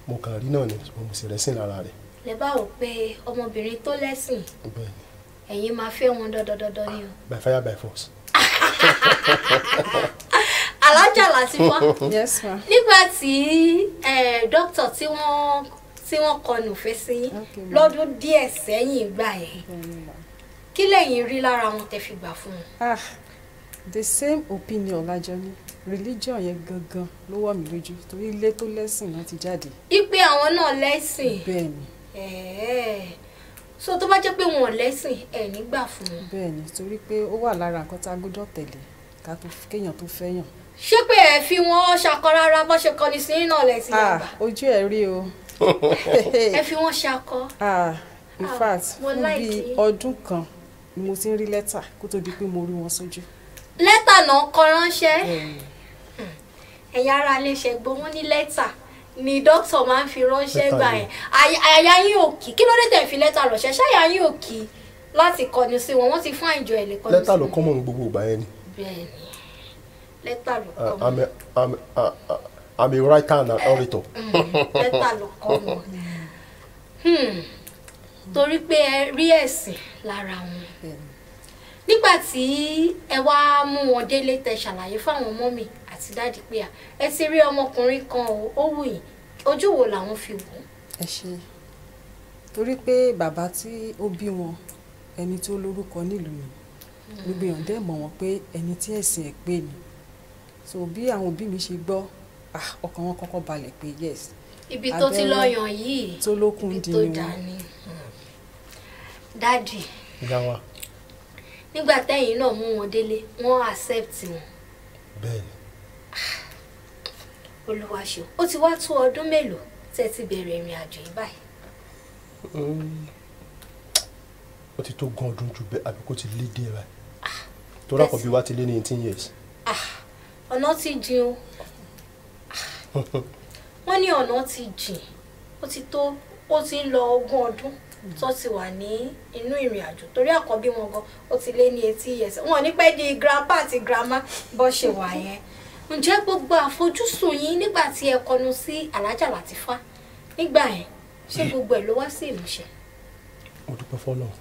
mo kàn rí náà ni mo sì rẹ́sìn lára rẹ̀. lẹ bá wò pé ọmọbìnrin tó lẹ́sìn bẹ́ẹ̀ni. ẹ̀yin máa fẹ́ wọn dandandandan ni o. by fire by force. Alájà Latifa. Yes ma. nígbà tí dókítà tí wọ́n kọnu fẹ́ sí lọ́dún díẹ̀ sẹ́yìn gbà yẹn kí lẹ́yìn rí lára wọn tẹ́ fi gbà fún wọn. The same opinion lájọ ní religion yẹn gangan ló wọ̀ mí lójú torí ilé tó lẹ́sìn náà ti jáde. ipe àwọn náà lẹ́sìn. bẹ́ẹ̀ni. so tó bá jẹ́ pé wọn ò lẹ́sìn ẹ̀ nígbà fún wọn. bẹ́ẹ̀ni torí pé ó wà lára nǹkan tá a gbọ́dọ̀ tẹ̀lé kéèyàn tó fẹ́yàn. ṣé pé ẹ fi wọn ṣakọ rárá bó ṣe kọni sí náà lẹ́sìn àgbà. ojú ẹ̀ rí o. ẹ fi wọn ṣakọ. In fact fún bíi ọdún kan ni mo ti ń rí lẹ́tà kó tó di pé mo rí wọn sójú. lẹ́tà náà kọ ránṣẹ́ ẹ̀yin ará ilé iṣẹ́ gbọ́ wọ́n ní lẹ́tà ni dókítà máa ń fi ránṣẹ́ gbà yẹn àyà yín ò kì kí ló dé tẹ̀ fi lẹ́tà ránṣẹ́ ṣáyà yín ò kì láti kọni sí wọn wọ́n ti fún àìjọ ẹ̀ lè kọni sí wọn. lẹ́tà ló kọ́ mọ̀ ní gbogbo ìgbà yẹn ni. bẹ́ẹ̀ni lẹ́tà ló kọ́ mọ̀. I'm a writer and an orator. lẹ́tà ló kọ́ mọ̀ torí pé ẹ rí ẹ̀sìn lára wọn nígbà tí ẹ wá mú wọn délé tẹ́ ṣàlàyé fáwọn mọ́mì àti dáàdì pé ẹ ti rí ọmọkùnrin kan ó wù yín ojú wo làwọn fi wò ó. ẹ ṣe torí pé bàbá tí ó bí wọn ẹni tó lórúkọ nílùú ni gbogbo èèyàn dẹ̀ mọ̀ wọ́n pé ẹni tí ẹ̀sìn ẹ̀ pé ni so bí àwọn òbí mi ṣe gbọ́ ọkàn wọn kọ́kọ́ balẹ̀ pé yes ibi tó ti lọ́yàn yìí tó lókun dín ní wọn. dáàdì nígbà tẹ́yìn náà mú wọn délé wọ́n accept wọn. bẹ́ẹ̀ni. Olúwa ṣeun ó ti wá tó ọdún mélòó tẹ́ ti bẹ̀rẹ̀ ìrìn àjò yìí báyìí. ó ti tó gan ọdún jù bẹ́ẹ̀ àbí kó ti lé díẹ̀ báyìí tó rákọ̀ bí wá ti lé ní 18 years. ọ̀nà ti jìn o wọ́n ní ọ̀nà ti jìn ó ti ń lọ 20 ọdún tó ti wà ní inú ìrìn àjò torí àkọ́bí wọn gan ó ti lé ní 80 years wọn ní pẹ́ di grandpa àti grandma bó ṣe wà yẹn. ǹjẹ́ gbogbo àfojúsùn yín nígbà tí ẹ kọnu sí Alájà Latifa nígbà yẹn ṣé gbogbo ẹ̀ ló wá sí ìmúṣẹ. mo dúpẹ́ fọ́lọ́run.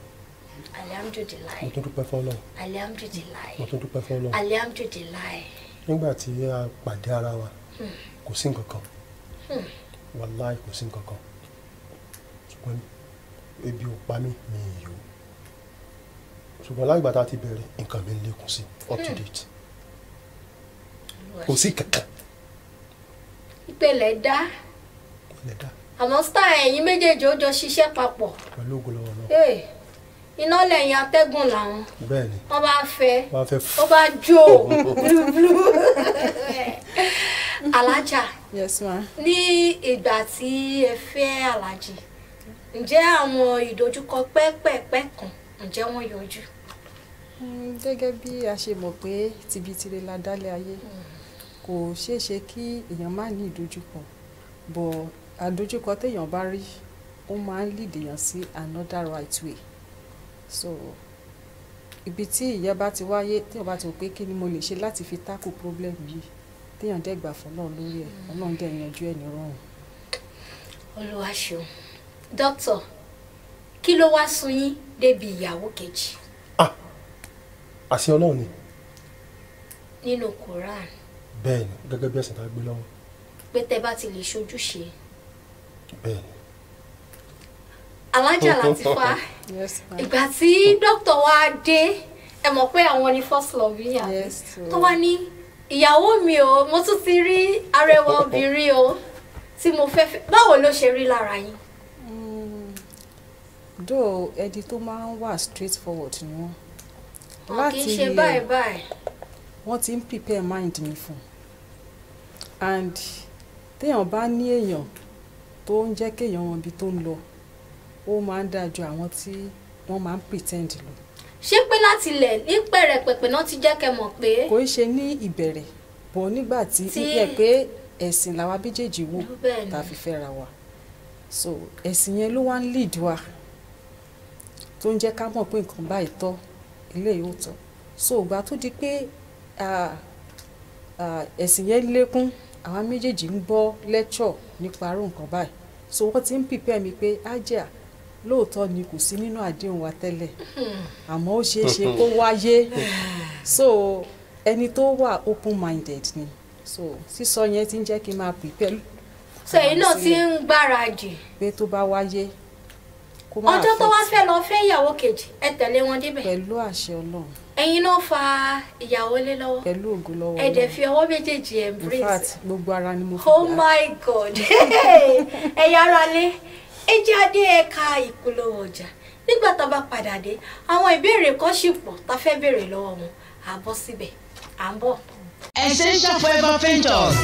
alihamudulilayi. mo tún dúpẹ́ fọ́lọ́run. alihamudulilayi. mo tún dúpẹ́ fọ́lọ́run. alihamudulilayi. nígbà tí a pàdé ara wa kò sí nǹkan kan wàláì kò sí nǹkan kan ṣùgbọ́n ebi ò pa mí mi yó ṣùgbọ́n láìgbà tá a ti bẹ̀rẹ̀ nǹkan mi ń lékún sí up to date kò sí kankan. ìpele dá àmọ́ star ẹ̀yin méjèèjì ó jọ ṣiṣẹ́ papọ̀. pẹ̀lú ògo lọ́wọ́ náà. iná lẹ́yìn atẹ́gùn làwọn. bẹ́ẹ̀ni. wọ́n bá fẹ́ ó bá jó blúblú. Alájà. Yes ma. ní ìgbà tí ẹ fẹ́ Aláàjì ǹjẹ́ àwọn ìdojúkọ pẹ́pẹ̀pẹ́ kan ǹjẹ́ wọ́n yọjú. gẹ́gẹ́ bí a ṣe mọ̀ pé tibitire la dálé ayé kò ṣeé ṣe kí èèyàn má ní ìdojúkọ bọ̀ àdojúkọ téèyàn bá rí ó máa ń lead èèyàn sí another right way so ibi tí ìyẹn bá ti wáyé téèyàn bá ti wò pé kí ni mo lè ṣe láti fi tackle problem yìí téèyàn dẹ̀ gbà fún Ọlọ́run lórí ẹ̀ Ọlọ́run dẹ̀ yanjú ẹ̀ ní rọrùn. Olúwa ṣeun dókítà kí ló wá sún yín débi ìyàwó kejì. àṣẹ Ọlọ́run ni. nínú Quran. bẹ́ẹ̀ni gẹ́gẹ́ bí ẹ̀sìn tá a gbé lọ́wọ́. pé tẹ́ bá ti lè ṣojúṣe. bẹ́ẹ̀ni. Alájà Latifa ìgbà tí dókítà wa dé ẹ mọ̀ pé àwọn ni first love yín àbí tó wá ní ìyàwó mi o mo tún ti rí arẹwà obìnrin o tí mo fẹ́ fẹ́ báwo ló ṣe rí lára yín. though ẹni tó máa ń wà straight forward ni wọ́n. kì í ṣe báyìí báyìí. wọ́n ti ń prepare mind mi fún and téèyàn bá ní èèyàn tó ń jẹ́ kéèyàn wọn ibi tó ń lọ ó máa ń dáa ju àwọn tí wọ́n máa ń pretend lọ. ṣé pé láti ilẹ̀ ní pẹ̀rẹ̀pẹ̀pẹ̀ náà ti jẹ́ kẹ́ mọ̀ pé. kò í ṣe ní ìbẹ̀rẹ̀ bọ̀ nígbà tí yẹ pé ẹ̀sìn làwa méjèèjì wò tá a fi fẹ́ra wa so ẹ̀sìn yẹn ló wá ń lead wa tó ń jẹ́ ká mọ̀ pé nǹkan báyìí tọ́ eléyìí ò tọ́ so ìgbà tó di pé ẹ̀sìn yẹn lékún àwa méjèèjì ń gbọ́ lecture nípa aró nǹkan báyìí so wọ́n ti ń prepare mi pé ájà lóòótọ́ ni kò sí nínú àdéhùn wa tẹ́lẹ̀ àmọ́ ó ṣeé ṣe kó wáyé so ẹni tó wà open minded ni so sísọ yẹn ti ń jẹ́ kí n máa prepare. so ẹ̀yin náà ti ń gbáradì. pé tó bá wáyé kó máa ọjọ́ tó wá fẹ́ lọ fẹ́ ìyàwó kejì ẹ tẹ̀lé wọn débẹ̀. pẹ̀lú àṣẹ Ọlọ́run. ẹ̀yin náà fa ìyàwó lé lọ́wọ́. pẹ̀lú ògo lọ́wọ́ ẹ dẹ̀ fi ọwọ́ méjèèjì embrace. in fact gbogbo ara ni mo fi oh my god ẹ̀yà ara lé ẹ jáde ẹ̀ka ìpolówó ọjà nígbà tá a bá padà dé àwọn ìbéèrè kan ṣì pọ̀ tá a fẹ́ béèrè lọ́wọ́ wọn à bọ́ síbẹ̀ à ń bọ̀. Essential Forever Ventures.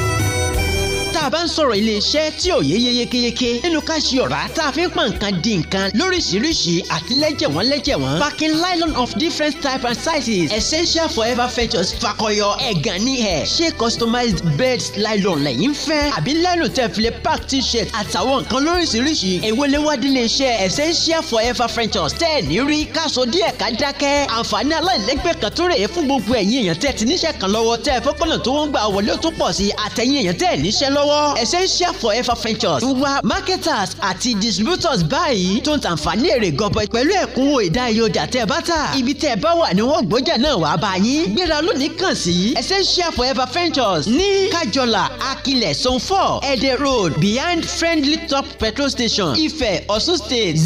Tá a bá ń sọ̀rọ̀ ilé-iṣẹ́ tí ò yé yékéyéké nínú ká ṣe ọ̀rá tá a fi ń pa nǹkan di nǹkan lóríṣiríṣi àti lẹ́jẹ̀wọ́n packing nylon of different types and sizes. Essential Forever Ventures fakọyọ ẹ̀gàn ní ẹ̀. Ṣé customized beds nylon lẹ́yìn fẹ́? Àbí nylon tẹ́ fi lè pack t-shirt àtàwọn nǹkan lóríṣiríṣi. Èwo lè wá dílé iṣẹ́ Essential Forever Ventures tẹ́ ẹ̀ ní rí káṣọ díẹ̀ ká dákẹ́. Àǹfààní aláìlẹ́gbẹ́ kan tó rèé fún gbogbo ẹ̀yin èèyàn tẹ́ ti níṣẹ́ kan lọ́wọ́ tẹ́ ẹ fọ́pọ́nà tó wọ́n gbà wọlé tó pọ̀ sí àtẹ̀yìn èèyàn tẹ́ ẹ̀ níṣẹ́ lọ́wọ́. Essential Forever Ventures ń wá marketers àti distributors báyìí tó ń tàǹfààní èrè gọbọi pẹ̀lú ẹ̀kúnwó ìdá iye ọjà tẹ́ ẹ bá tà. Ibi tẹ́ ẹ bá wà ni wọ́n gbọ́jà náà wá bá yín. Gbéra lónìí kàn sí Essential Forever Ventures ní Kájọlà Akilẹ̀ Zone 4 Ẹdẹ Road behind Friendly Top Petrol Station Ifẹ̀ Ọ̀ṣun State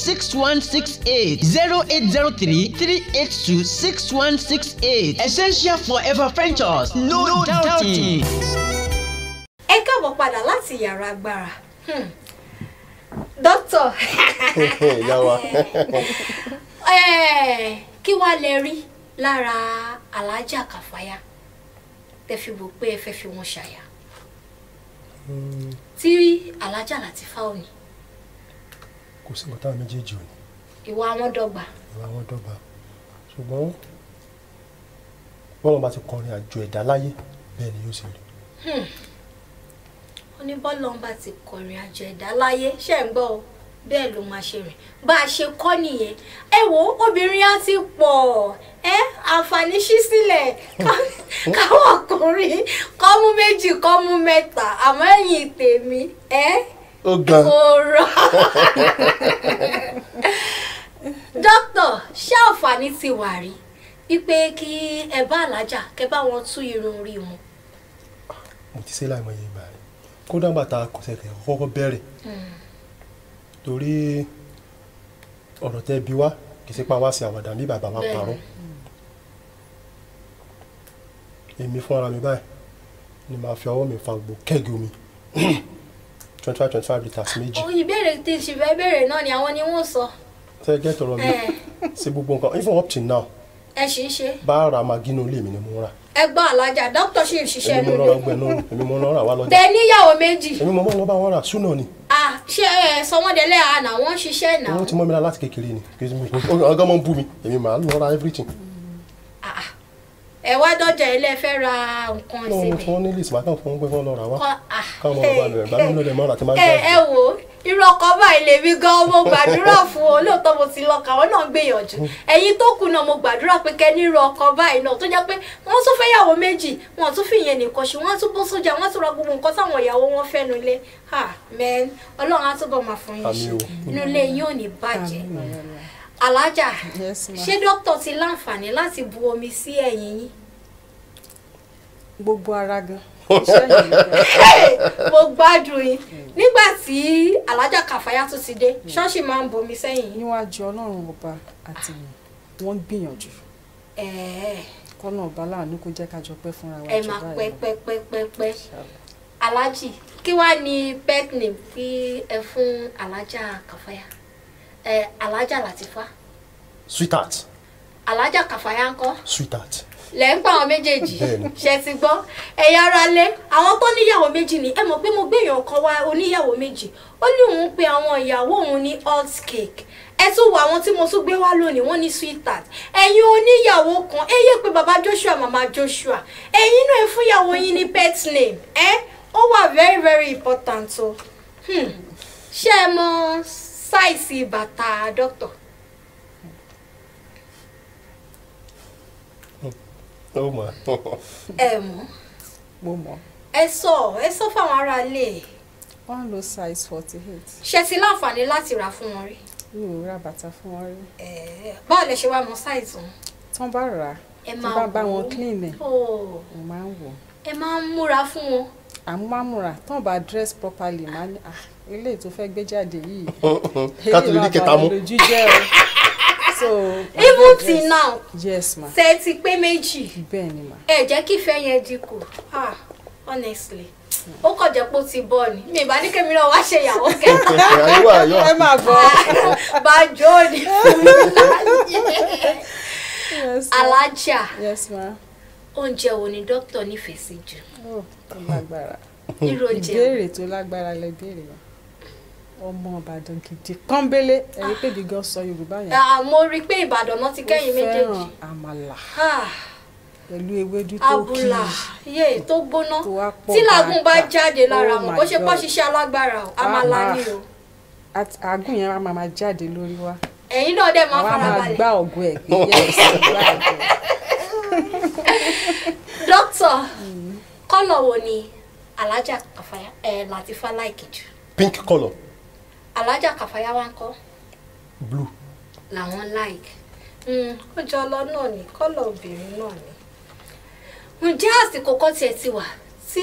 0803-382-6168 0803-382-6168 Essential Forever Ventures no doubting. ẹ káàbọ̀ padà láti yàrá agbára dókítà ìyá wa. kí wàá lè rí lára alájà Kàfáyà tẹ́ fi bò pé ẹ fẹ́ fi wọn ṣàyà tí alájà Làtífà ò ní. kò sí nǹkan táwọn méjèèjì ò ní. ìwà wọn dọ́gba. ìwà wọn dọ́gba ṣùgbọ́n bọ́lá bá ti kọrin àjò ẹ̀dá láyé bẹ́ẹ̀ ni yóò ṣe rí. ó ní bọ́lá bá ti kọrin àjò ẹ̀dá láyé ṣe ń gbọ́ bẹ́ẹ̀ ló máa ṣe rìn bá a ṣe kọ́ nìyẹn. ẹ wo obìnrin á ti pọ̀ àǹfààní ṣí sílẹ̀ káwọn ọkùnrin kọ́ mú méjì kọ́ mú mẹ́ta àmọ́ ẹ̀yìn tèmi ó gan. kò rọ̀. dókítà ṣé àǹfààní ti wà rí wípé kí ẹ bá alájà kẹ bá wọn tú irun orí wọn. mo ti ṣe láìmọye ìgbà rẹ kódà bàtà kọsẹkẹ kọ́kọ́ bẹ̀rẹ̀ torí ọ̀rọ̀ tẹ́ bí wá kì í ṣe pa wá sí àwàdà bí bàbá wa parọ́ èmi fúnra mi báyìí ni màá fi ọwọ́ mi fa gbogbo kẹ́gì omi 25 litres méjì. òun ìbéèrè tí ṣì fẹ́ bẹ̀rẹ̀ náà ni àwọn ni wọ́n sọ. tẹ́ gẹ́tọ̀ rọ mi ṣe gbogbo nǹkan even up till now ẹ ṣì ń ṣe. bá a ra magínú ilé mi ni mo rà. ẹ gbọ́ alájà dókítà ṣì ń ṣiṣẹ́ èmi mo lọ́ra gbẹ̀nú èmi mo lọ́ra wá lọ́jà. tẹ níyàwó méjì. èmi mo mọ́ lọ́ bá wọn rà súnà ni. ṣé ẹ sọmọdélé àná wọ́n ṣiṣẹ́ náà. wọ́n ti mọ́ mi láti kékeré ni ọgá mọ́ ń bú mi èmi màá lọ́ra everything. ẹ wá dọ́jà ilé ẹ fẹ́ ra nǹkan síbẹ̀. mo fún wọn ní list màá kàn fún wọn pé fún wọn lọ́ra wá káwọn ọmọ bá lọ́ra gbàgbé lọ́dẹ mọ́ra tí máa ń gbà. ẹ wo irú ọkọ báyìí lèmi gan mo gbàdúrà fún ọ lóòótọ́ mo ti lọ kàwọn náà gbìyànjú ẹ̀yin tó kù náà mo gbàdúrà pé kẹ́ ní irú ọkọ báyìí náà tó jẹ́ pé wọ́n tún fẹ́ yàwó méjì wọ́n tún fi ìyẹn nìkan ṣe wọ́n tún bó sójà wọ́n tún ra gbogbo nǹkan táwọn ìyàwó wọn fẹ́ nu ilé mẹ́n ọlọ́run á túbọ̀ máa fún yín ṣe inú ilé yín ò ní bàjẹ́. alájà ṣé dókítà ti láǹfààní láti bu omi sí ẹ̀yìn yín. gbogbo ara gan. mo gbádùn yín nígbà tí alájà Kàfáyà tún ti dé ṣọ́ọ̀ṣì máa ń bomi sẹ́yìn. níwájú ọlọ́run ọba àti wọ́n gbìyànjú kọ́nà ọba láàánú kó jẹ́ ká jọ pẹ́ fúnra wa. ẹ máa pẹ́ alájì kí wàá ní pet name kí ẹ fún alájà Kàfáyà alájà Làtífà. Sweetheart. alájà Kàfáyà ńkọ́. Sweetheart. lẹ́ ń pa àwọn méjèèjì ṣe ti gbọ́ ẹ̀yà ara lé àwọn tó níyàwó méjì ni ẹ mọ̀ pé mo gbé èèyàn kan wá oníyàwó méjì ó ní òun pé àwọn ìyàwó òun ní hot cake ẹ tún wo àwọn tí mo tún gbé wá lónìí wọ́n ní sweetheart ẹ̀yin oníyàwó kan ẹ yé pé bàbá Joshua màmá Joshua ẹ̀yin náà ẹ fún ìyàwó yín ní pet name ó wà very very important o. Ṣé ẹ mọ sáìsì bàtà dókítà? ó mọ̀. Ẹ mọ̀. Mo mọ̀. Ẹ sọ fáwọn ará ilé. Wọ́n lo size 48. Ṣé ti láǹfààní láti rà fún wọn rí? Mi ò ra bàtà fún wọn rí. Báwo lẹ ṣe wá mọ size wọn? Tán bá rà á, tí bá wọn clean ẹ̀, mo máa ń wò. Ẹ máa ń múra fún wọn. Àmú máa ń múra, tán bá dress properly máa ní ilé tó fẹ́ gbé jáde yìí. Kátólì ní kẹta mú. Lójú jẹ́ o. So even till now. Yes ma. Ṣé ti pé méjì? Bẹ́ẹ̀ ni ma. Ẹ jẹ́ kí ìfẹ́ yẹn dínkù. Honestly. Ó kàn jẹ́ pé ó ti bọ́ ni. Mi ìbá ní kémi náà wá ṣe ìyàwó kẹta. Ẹ máa bọ̀. Bàjọ́ ni. Alájà. Yes ma. Oúnjẹ wo ni dókítà nífẹ̀ẹ́ sí jù? Tó lágbára. Irú oúnjẹ. Ìbéèrè tó lágbára lẹ béèrè wa. Ọmọ Ìbàdàn gidi pọ́nbélé ẹ̀rí pé gígan sọ Yorùbá yẹn. Mo rí i pé Ìbàdàn náà ti kẹ́yìn méjèèjì. Ó fẹ́ràn àmàlà pẹ̀lú ewédú tó kì í. Àbùlà tó gbóná tí làágùn bá jáde lára wọn bó ṣe pọ́ ṣiṣẹ́ alágbára o àmàlà ni o. Àgùn yẹn máa jáde lórí wa. Ẹ̀yin náà dẹ̀ máa fara balẹ̀. Àwa máa gbá ọ̀gùn ẹ̀ pé yẹ́sì gbá ọ̀gùn. Dókítà, kọ́lọ̀ wo ni Alájà Kàfáyá Latifa láìkì jù? Pink colour. Alájà Kàfáyá wá ń kọ́? Blue. Làwọn like. Ó jọ ọlọ náà ni kọ́lọ̀ obìnrin náà ni. Ǹjẹ́ àsìkò kan tiẹ̀ ti wà tí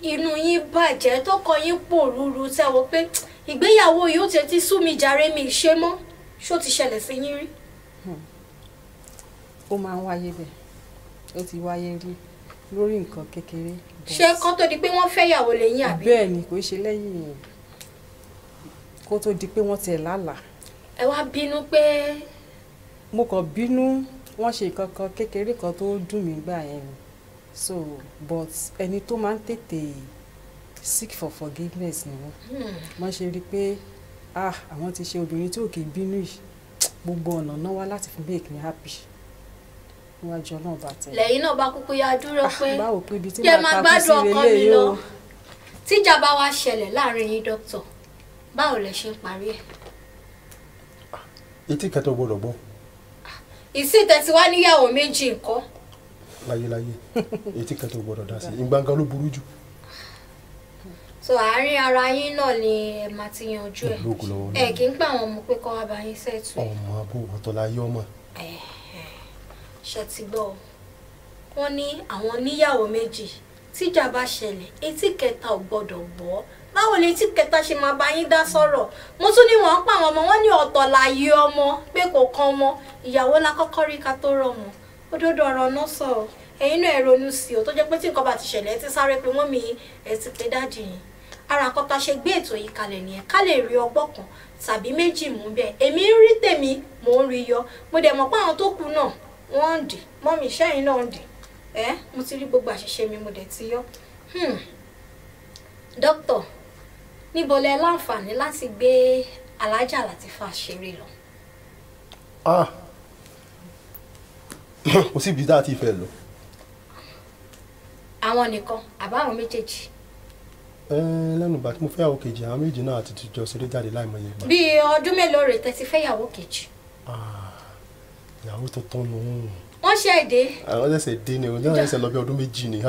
inú yín bàjẹ́ tọkọ yín pòrúurú tẹ́wọ́ pé ìgbéyàwó yóò tẹ̀ ti sú mi jàre mi ṣe mọ́? Ṣó ti ṣẹlẹ̀ sí yín rí? Ó máa ń wáyé bẹ́ẹ̀. Ó ti wáyé rí lórí nǹkan kékeré. Ṣé kó tó di pé wọ́n fẹ́ yàwó lẹ́yìn àbí? Bẹ́ẹ̀ ni kò ṣe lẹ́yìn kó tó di pé wọ́n tiẹ̀ lálàá. Ẹ wá bínú pé. Mo kàn bínú wọ́n ṣe nǹkan kan kékeré kan tó dùn mí gbà yẹn ni. So but ẹni tó máa ń tètè seek for forgiveness ni wọ́n. Wọ́n ṣe rí i pé àwọn ti ṣe obìnrin tí ò kì í bínú yìí gbogbo ọ̀nà náà wá láti fi make me happy. Níwájú Ọlọ́run bá tẹ̀. Lẹ́yìn náà bá kúkú ya dúró pé báwo pé ibi tí jẹ́ màá máa takú sí gbádùn ọkọ mi lélẹ́yìí lọ. o. Tíjà bá wá ṣẹlẹ̀ láàrin yín dókítà, báwo lẹ ṣe ń parí ẹ̀? Etí kẹtọ gbọ́dọ̀ gbọ́. Ìsìn tẹ̀síwá níyàwó méjì ńkọ́? Láyéláyé etí kẹtọ gbọ́dọ̀ dá sí ìgbàngàn ló burú jù. So àárín ara yín náà ni ẹ máa ti yanjú ẹ̀. Ẹ kì í pa àwọn ọmọ pé kọ́ wá bá yín sẹ́ẹ̀tù. Ọmọ abúwọ̀ tọ́lá yé ọmọ. Ṣé ti gbọ́ ọ? Wọ́n ní àwọn níyàwó méjì tíjà bá ṣẹlẹ̀ etí kẹta ò gbọ́dọ̀ gbọ́. Báwo ni etí kẹta ṣe máa bá yín dá sọ̀rọ̀? Mo tún ní wọ́n pa àwọn ọmọ wọn ní ọ̀tọ̀ láyé ọmọ pé kò kan wọn ìyàwó la kọ́kọ́ rí ká tó rọ̀ mọ́. Òdodo ọ̀rọ̀ náà sọ ọ́ ẹ̀yin náà ẹ ronú sí o tó jẹ́ pé tí nǹkan bá ti ṣẹlẹ̀ ẹ ti sáré pé wọ́n mi ẹ ti pé dáàdì yín. Ara nǹkan tá a ṣe gbé ètò yìí kalẹ̀ nìyẹn ká lè rí ọgbọ́n kan tàbí méjì mú bẹ́ẹ̀. Èmi ń rí tèmi mò ń rí yọ. Mo dẹ̀ mọ̀ pé àwọn tó kù náà wọ́n ń dì mọ́mì sẹ́yìn náà ń dì. Mo ti rí gbogbo àṣìṣe mi mo dẹ̀ ti yọ. Dókítà, níbo lẹ láǹfààní láti gbé Alájà Latifa ṣeré lọ? Kò sí ibi tá a ti fẹ́ lọ. Àwọn nìkan àbáwọn méjèèjì? Lẹ́nu ìgbà tí mo fẹ́ yàwó kejì àwọn méjì náà àti jọ ṣeré jáde láìmọye ìgbà. Bí ọdún mélòó rèé tẹ́ ti fẹ́ yàwó kejì? Ìyàwó tuntun nù. Wọ́n ṣe èdè. Àwọn ṣẹ̀ṣẹ̀ dé ni òun ṣẹ̀ṣẹ̀ lọ bí ọdún méjì ni.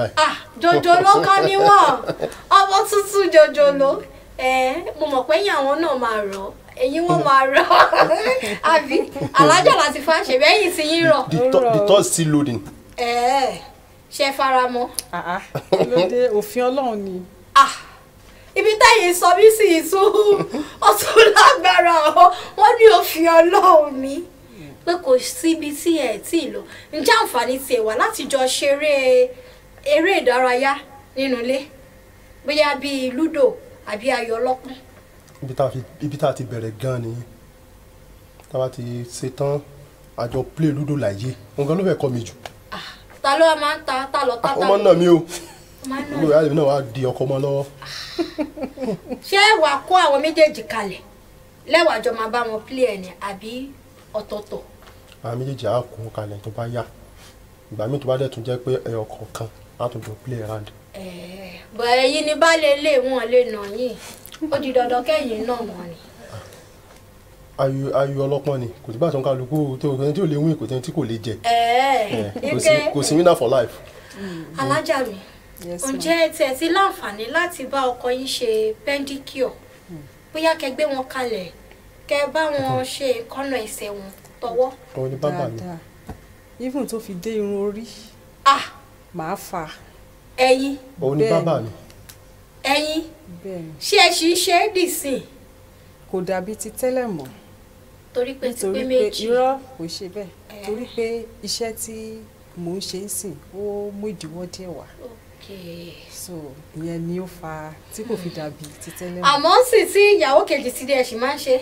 Jòjòló kan ni wọ́n ọmọ tuntun jòjòló. Mo mọ̀ pé ẹ̀yin àwọn náà máa rọ̀ ẹ̀yin wọ́n máa rọ̀ àbí Alájà Latifa ṣe bẹ́yìn tí yín rọ̀. The thought still loading. Ṣe fara mọ́. Lóde òfin Ọlọ́run ni. Ibi táyé sọ mí sí ọtún lágbára wọ́n ní òfin Ọlọ́run ni pé kò síbi tí ẹ tí lọ. Ǹjẹ́ àǹfààní tiẹ̀ wà láti jọ ṣeré eré ìdárayá nínú ilé bóyá bíi lúdò àbí ayò ọlọ́pọ́n? Ibi tá a ti bẹ̀rẹ̀ gan ni tá a bá ti ṣe tán àjọ play lúdò láyé òun gan ló fẹ́ kọ́ mi jù. Ta ló máa ń ta lọ tátà? Ọmọ náà mi o olú ìyá mi náà wá di ọkọ ọmọ lọ́wọ́. Ṣé wàá kó àwọn méjèèjì kalẹ̀ lẹ́wàá jọ máa bá wọn play ẹ̀ ní àbí ọ̀tọ̀ọ̀tọ̀? Àwọn méjèèjì á kó kalẹ̀ tó bá yá ìgbà míì tó bá dẹ̀ tún jẹ́ pé ẹyọ kọ̀ọ̀kan á tún jọ play around. bọ̀ ẹ̀yin ní baálé ilé wọn lè nà yín ó di dandan kẹ́yìn náà wọ́n ni. ayò ọlọ́pọ́n ni kò sí bá àtúnkà lóko tó ẹni tí ò lè win kò tẹ́ni tí kò lè jẹ kò sí winner for life. alájà mi ǹjẹ́ tẹ̀ ti láǹfààní láti bá ọkọ yín ṣe pedicure bóyá kẹ́ gbé wọn kalẹ̀ kẹ́ bá wọn ṣe ìkọ́nà ẹsẹ̀ wọn tọwọ́. òun ni bàbá mi. even tó fi dé irun orí màá fà. ẹ̀yin. òun ni bàbá mi. ẹ̀yin ṣé ẹ ṣì ń ṣe é dì sí i. kò dàbí ti tẹ́lẹ̀ mọ́. torí pé ti pé méjì. irọ́ kò ṣe bẹ́ẹ̀ torí pé iṣẹ́ tí mò ń ṣe ń sìn ó mú ìdíwọ́ díẹ̀ wá. so ìyẹn ni ó fa tí kò fi dàbí ti tẹ́lẹ̀ mọ́. àmọ́ sì tí ìyàwó kejì ti dé ẹ ṣì máa ń ṣe.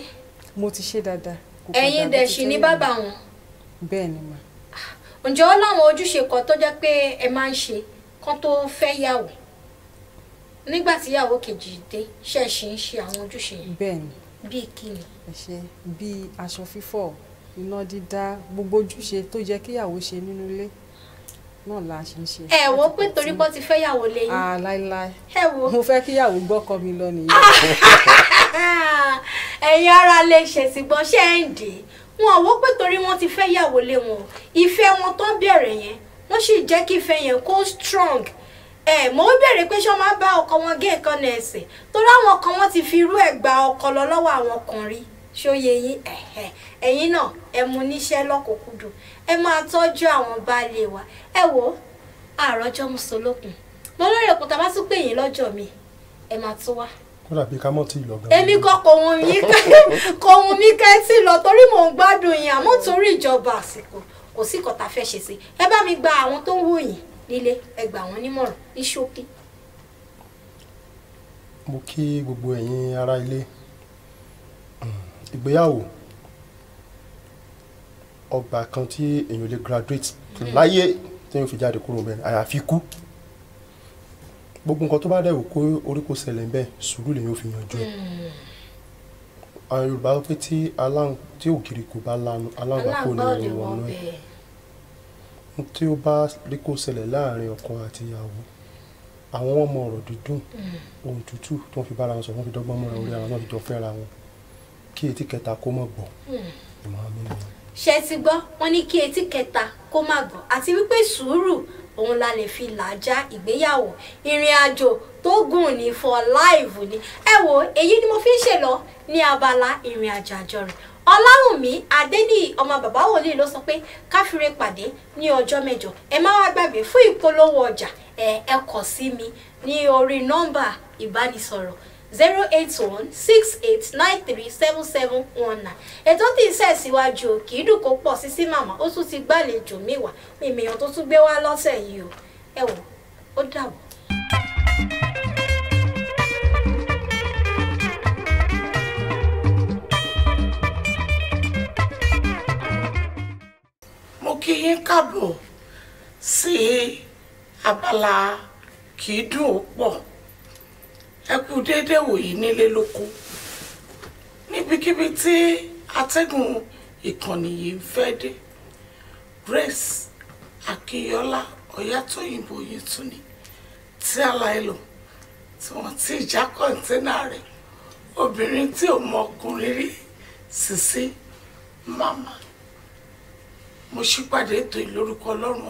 mo ti ṣe dáadáa. ẹ̀yin dẹ̀ ṣì ní bàbá wọn. bẹ́ẹ̀ ni mà. ǹjẹ́ ó láwọn ojúṣe kan tó jẹ́ pé ẹ máa ń ṣe kán tó fẹ́ yàwó nígbà tí ìyàwó kejì dé ṣe ṣì ń ṣe àwọn ojúṣe yẹn. bẹ́ẹ̀ ni. bíi kíni. ẹ ṣe bíi aṣọ fífọ̀ iná dídá gbogbo ojúṣe tó yẹ kíyàwó ṣe nínú ilé náà la ṣe ń ṣe. ẹ wo pé torí bọ́ ti fẹ́ yàwó lẹ́yìn. láíláí. ẹ wo. mo fẹ́ kíyàwó gbọ́kọ mi lọ nìyẹn. ẹ̀yin ara lè ṣèṣìgbọ́n ṣe ń dè wọn ò wó pé torí wọ́n ti fẹ́ yàwó lé wọn ìfẹ́ wọn tó bẹ̀rẹ̀ yẹn wọ́n sì jẹ́ kí ìfẹ́ yẹn kó strong. Mo bẹ̀rẹ̀ pé ṣé wọ́n máa bá ọkọ wọn gé nǹkan náà ẹsẹ̀ torí àwọn kan wọ́n ti fi irú ẹ̀ gba ọkọ lọ lọ́wọ́ àwọn kan rí ṣóye yín ẹ̀yin náà ẹ mú níṣẹ́ lọ́kùnkúndùn ẹ máa tọ́jú àwọn baálé wa ẹ wo àròjọ mùsùlùkùn mo lórí òkúta bá tún pè yín lọ́jọ́ mi ẹ máa tún wá. kódà bí ká mọ̀ tí ì lọ gan. èmi kọ́ kò wùn mí ká ẹ tí lọ torí mò ń gbádùn yín àmọ́ torí ìjọba àsìkò kò sí kọ́ta fẹ́ ṣe sí ẹ bá mi gba àwọn tó ń wò yín nílé ẹ gbà wọ́n nímọ̀ràn ní ṣókí. mo kí gbogbo ẹ̀yin ará ilé ìgbéyàwó ọgbà kan tí èèyàn lè graduate láyé tí èèyàn fi jáde kúrò bẹ́ẹ̀ àyàfi kú gbogbo nǹkan tó bá dẹ̀ wò kó orí kò ṣẹlẹ̀ bẹ́ẹ̀ sùúrù lèyàn fi yanjú ẹ̀ àwọn Yorùbá wọ́n pé tí ògiri kò bá lanu aláǹgbá kò ní ìrìn wọnú ẹ̀ tí ó bá rí kó ṣẹlẹ̀ láàrin ọkọ àti ìyàwó àwọn ọmọ ọ̀rọ̀ dídùn ohun tútù tó ń fi bára wọn sọ wọ́n fi dọ́gbọ́n mọ́ra orí ara wọn fi jọ fẹ́ra wọn kí etí kẹta kó mọ̀ gbọ́ ìmọ̀ràn mi nìyẹn. ṣe ti gbọ́ wọ́n ní kí etí kẹta kó má gbọ́ àti wípé sùúrù òun la lè fi làjà ìgbéyàwó ìrìn àjò tó gùn ní for life ni ẹ wo èyí ni mo fi ń ṣe lọ ní abala ìrìn àjò àjọrìn Ọláwùnmí Adéníyì ọmọ bàbá wòlíì ló sọ pé káfíńrè pàdé ní ọjọ́ mẹ́jọ ẹ má wá gbàgbé fún ìpolówó ọjà ẹ kàn sí mi ní orí nọ́mbà ìbánisọ̀rọ̀ 08168937719 ètò tí ń ṣẹ̀síwájú kì í dùn kó pọ̀ sí màmá ó tún ti gbàlejò míwà mímìyàn tó tún gbé wá lọ́sẹ̀ yìí o ẹ wò ó dàbọ̀. mo kí yín káàbọ̀ sí abala kì í dùn ó pọ̀ ẹ kú déédéé wòyí nílé lóko níbikíbi tí atẹ́gùn ìkànnì yìí ń fẹ́ dé Grace Akínyọlá Ọ̀yátóyìnbó yìí tún ni tí aláìlò tí wọ́n ti já kọ́ńténà rẹ̀ obìnrin tí ò mọ ọkùnrin rí Sisi màmá mo ṣípàdé ètò ìlórúkọ Ọlọ́run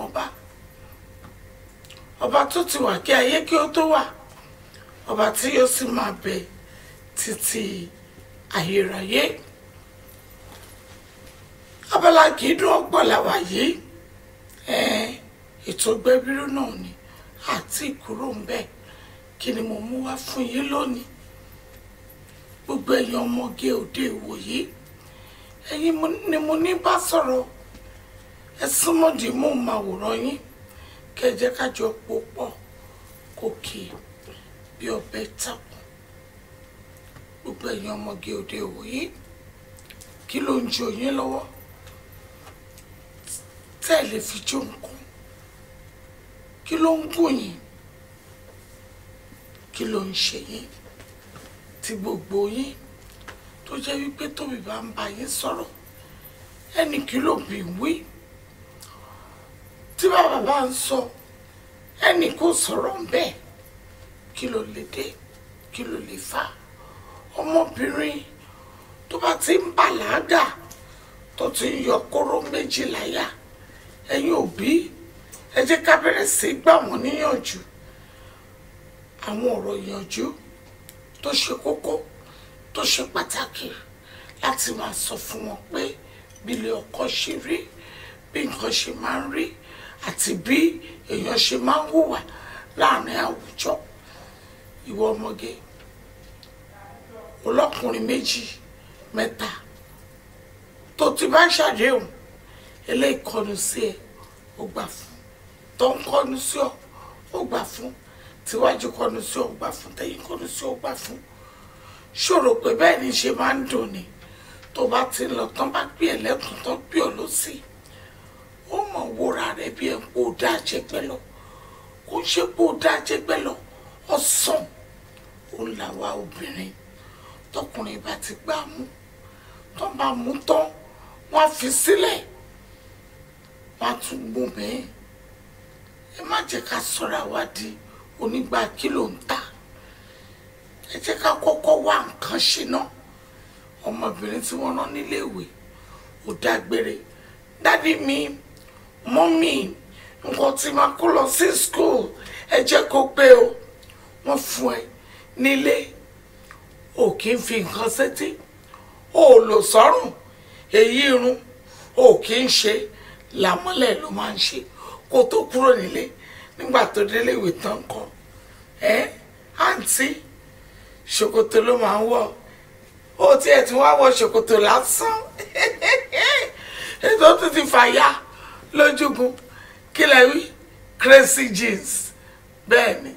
ọba tó ti wà kí ayé kí ó tó wà ọba tí yóò sì máa bẹ títí ayérayé abala kì í dùn ọ̀pọ̀ làwà yìí ètò gbẹbírú náà ni àti ìkúrò ń bẹ kí ni mo mú wá fún yín lónìí gbogbo ẹ̀yin ọmọge òde ìwòyí ẹ̀yin ni mo ní bá sọ̀rọ̀ ẹ súnmọ́dì mò ń máa wòrán yín kẹjẹ kájọ pò pọ̀ kò kì í bí ọbẹ̀ tàkùn gbogbo ẹ̀yin ọmọge òde ìwòyí kí ló ń jó yín lọ́wọ́ tẹ́ ẹ lè fi jó nǹkan kí ló ń gùn yín kí ló ń ṣe yín tí gbogbo yín tó jẹ́ wípé tóbi bá ń bá yín sọ̀rọ̀ ẹnì kí ló bí wí tí bàbá bá ń sọ ẹnì kò sọ̀rọ̀ ń bẹ́ẹ̀ kí ló lè dé kí ló lè fà ọmọbìnrin tó bá ti ń bàlágà tó ti ń yọ kóró méjì láyà ẹ̀yin òbí ẹ jẹ́ ká bẹ̀rẹ̀ sí gbà wọ́n níyànjú àwọn ọ̀rọ̀ ìyànjú tó ṣe kókó tó ṣe pàtàkì láti máa sọ fún wọn pé bí ilé ọkọ ṣe rí bí nǹkan ṣe máa ń rí àti bí èèyàn ṣe máa ń hùwà láàrin àwùjọ ìwọ ọmọge ọlọ́kùnrin méjì mẹ́ta tó ti bá ṣàdéhùn eléyìí kọnu sí ẹ ó gbà fún tó ń kọnu sí ọ ó gbà fún tíwájú kọnu sí ọ ó gbà fún tẹ̀yìn kọnu sí ọ ó gbà fún ṣòro pé bẹ́ẹ̀ ni ṣe máa ń dùn ni tó bá ti lọ tán bá gbé ẹ lẹ́kùn tán gbé ọ lọ sí ó mọ̀ wúra rẹ̀ bí ẹ kó dá jẹgbẹ́ lọ kó ṣe kó dá jẹgbẹ́ lọ ọ̀sán ó làwa obìnrin tọkùnrin bá ti gbà mú tó bá mú tán wọ́n á fi sílẹ̀ wọ́n á tún mú bẹ́ẹ̀ ẹ má jẹ́ ká sọ̀rọ̀ àwa di onígbà kílò ń ta ẹ jẹ́ ká kọ́kọ́ wá nǹkan ṣe náà ọmọbìnrin tí wọ́n rán níléèwé ò dágbére dádì mi mọ́mì nǹkan tí máa kó lọ sí school ẹ jẹ́ kó pé o wọ́n fún ẹ nílé ò kí ń fi nǹkan sétí ò lò sọ́rùn èyí irun ò kí ń ṣe làmọ́lẹ̀ ló máa ń ṣe kó tó kúrò nílé nígbà tó déléèwé tán kọ́ àǹtí ṣòkòtò ló máa ń wọ̀ ó tiẹ̀ tí wọ́n á wọ ṣòkòtò lásán ètò tó ti fàyà lójúgun kí lẹ wí crazy jeans bẹ́ẹ̀ ni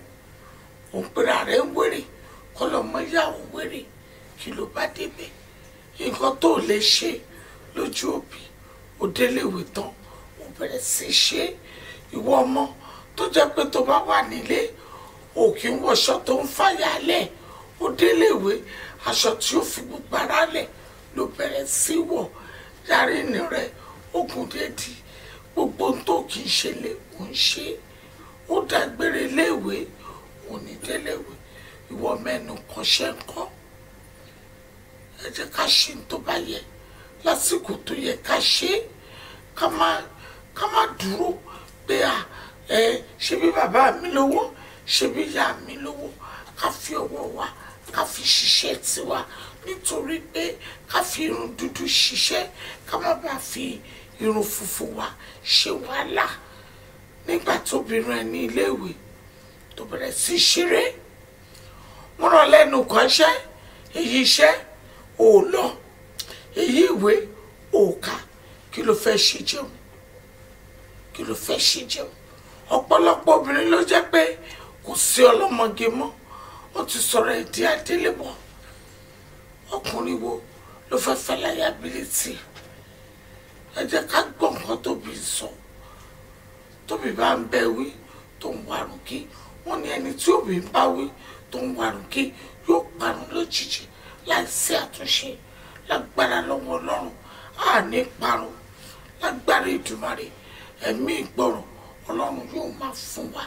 òun pèrè rẹ̀ ń wèrè kọ́ lọ́mọ yàwó wèrè kí ló bá débẹ̀ nǹkan tó lè ṣe lójú òbí ó déléèwé tán ó bẹ̀rẹ̀ sí ṣe ìwọ ọmọ tó jẹ́ pé tó bá wà nílé ò kí ń wọṣọ tó ń fàyà lẹ̀ ó déléèwé aṣọ tí ó fi gbogbo ara lẹ̀ ló bẹ̀rẹ̀ sí wọ̀ yàrá ìní rẹ̀ ogun dédì gbogbo tó kì í ṣe lè ò ń ṣe ó dágbére léèwé ò ní déléèwé ìwọ mẹ́nu kan ṣe ń kọ́ ẹ jẹ́ ká ṣe ní tó bá yẹ lásìkò tó yẹ ká ṣe ká má dúró pé ṣe bí bàbá mi lówó ṣe bí ìyá mi lówó ká fi ọwọ́ wa ká fi ṣiṣẹ́ tiwa nítorí pé ká fi irun dúdú ṣiṣẹ́ ká má bàa fi irun funfun wa ṣe wàhálà nígbà tó bìnrin ẹ ní iléèwé tó bẹ̀rẹ̀ sí ṣeré wọ́n rán lẹ́nu kọ́ṣẹ́ èyí iṣẹ́ ò lọ èyí ìwé ò kà kí ló fẹ́ ṣe jẹun kí ló fẹ́ ṣe jẹun ọ̀pọ̀lọpọ̀ obìnrin ló jẹ́ pé kò sí ọlọ́mọge mọ́ ó ti sọ̀rọ̀ ìdí adélébọ̀ ọkùnrin wo ló fẹ́ fẹ́ láyàbílítì ẹ jẹ́ ká gbọ́ nǹkan tóbi sọ tóbi bá ń bẹ wí tó ń warùn kí wọ́n ní ẹni tí òbí ń bá wí tó ń warùn kí yóò parun lójijì láìsí àtúnṣe lágbára lọ́wọ́ ọlọ́run á ní parun lágbára ìdùmarè ẹ̀mí ìgbọràn ọlọ́run yóò máa fún wa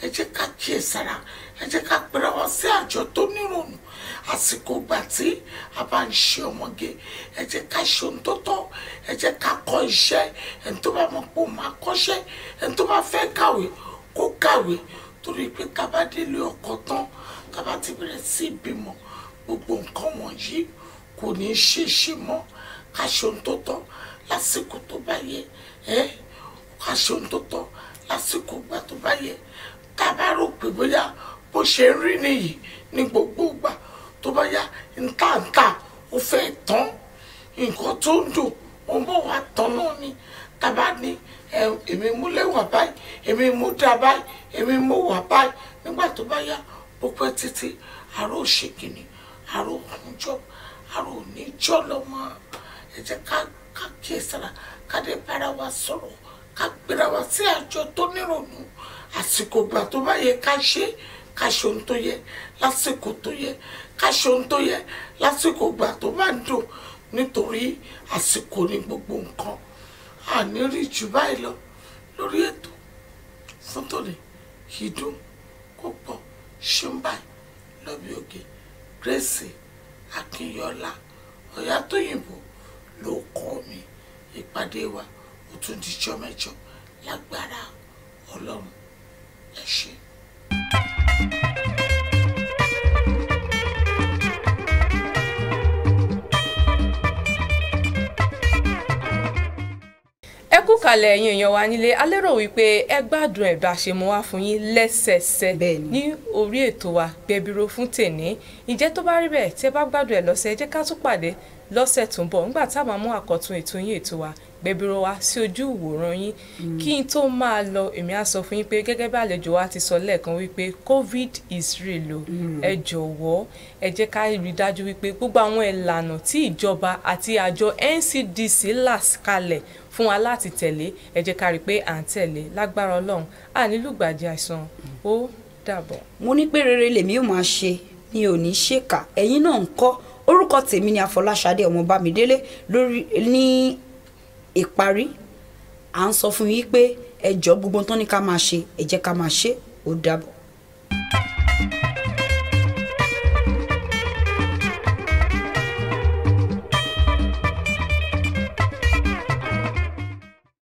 ẹ jẹ́ ká kíyèsára ẹ jẹ́ ká pera wa sí àjọ tó nírònú àsìkò ìgbà tí a bá ń ṣe ọmọge ẹ jẹ́ ká ṣe ohun tó tọ́ ẹ jẹ́ ká kọ́ iṣẹ́ ẹni tó bá mọ̀ pé ó máa kọ́ṣẹ́ ẹni tó bá fẹ́ kàwé kó kàwé torí pé tá a bá délé ọkọ tán tá a bá ti bẹ̀rẹ̀ sí ìbímọ gbogbo nǹkan wọ̀nyí kò ní í ṣe é ṣe mọ́ ká ṣe ohun tó tọ́ lásìkò tó bá yẹ ká ṣe ohun tó tọ́ lásìkò ìgbà tó bá yẹ tá a bá rò pé bóyá bó ṣe ń rí nìyí ní gbogbo ìgbà tó bá yá ntàntà ó fẹ́ tán nǹkan tó ń dùn ó ń bọ̀ wá tán náà ni tá a bá ní èmi mú lẹ́wà báyìí èmi mú dá báyìí èmi mú wà báyìí nígbà tó bá yá ó pẹ́ títí àrò òṣèkìní àrò òkúnjọ àrò oníjọ lọ́mọ ẹ jẹ́ ká kíyèsára ká dé bára wa sọ̀rọ̀ ká gbéra wa sí àjọ tó nírònú àsìkò ìgbà tó bá yẹ ká ṣe ohun tó yẹ lásìkò tó yẹ ká ṣe ohun tó yẹ lásìkò ìgbà tó bá ń dùn nítorí àsìkò ní gbogbo nǹkan àní rí jù báyìí lọ lórí ètò fún tòní kì í dùn kó pọ̀ ṣùgbọ́n lọ́bí òkè Grace Akínyọlá Ọ̀yátóyìnbó ló kọ́ mi. Ìpàdé wa ó tún dijọ́ mẹ́jọ lágbára Ọlọ́run. Ẹ ṣé. ẹ kú kalẹ̀ ẹ̀yin èèyàn wa nílé a lérò wípé ẹ gbádùn ẹ̀ bá ṣe mú wá fún yín lẹ́sẹẹsẹ ní orí ètò wa Gbẹ̀bíró fún tèní. Ǹjẹ́ tó bá rí bẹ́ẹ̀ tí ẹ bá gbádùn ẹ̀ lọ́sẹ̀ ẹ jẹ́ ká tún pàdé lọ́sẹ̀ tó ń bọ̀ nígbà tá a máa mú àkọ́tún ètò yín ètò wa Gbẹ̀bíró wa sí ojú ìwòran yín. Kí n tó máa lọ èmi á sọ fún yín pé gẹ́gẹ́ bí àlejò wa ti sọ lẹ́ẹ̀kan wípé COVID is real o. Ẹ jọ̀wọ́ ẹ jẹ́ ká rí dájú wípé gbogbo àwọn ìlànà tí ìjọba àti àjọ NCDC là kalẹ̀ fún wa láti tẹ̀lé ẹ jẹ́ ká rí pé à ń tẹ̀lé lágbára Ọlọ́run à nílùgbàdì àìsàn ó dàbọ̀. mo ní pé rere lèmi ò máa ṣe mi ò ní ṣèkà ẹ̀yin náà ń kọ́ orúkọ tèmi ni Afọláṣadé ọmọ Bámidélé lórí ní ìparí à ń sọ fún yín pé ẹ jọ̀ọ́ gbogbo tán ní ká máa ṣe ẹ jẹ́ ká máa ṣe ó dàbọ̀.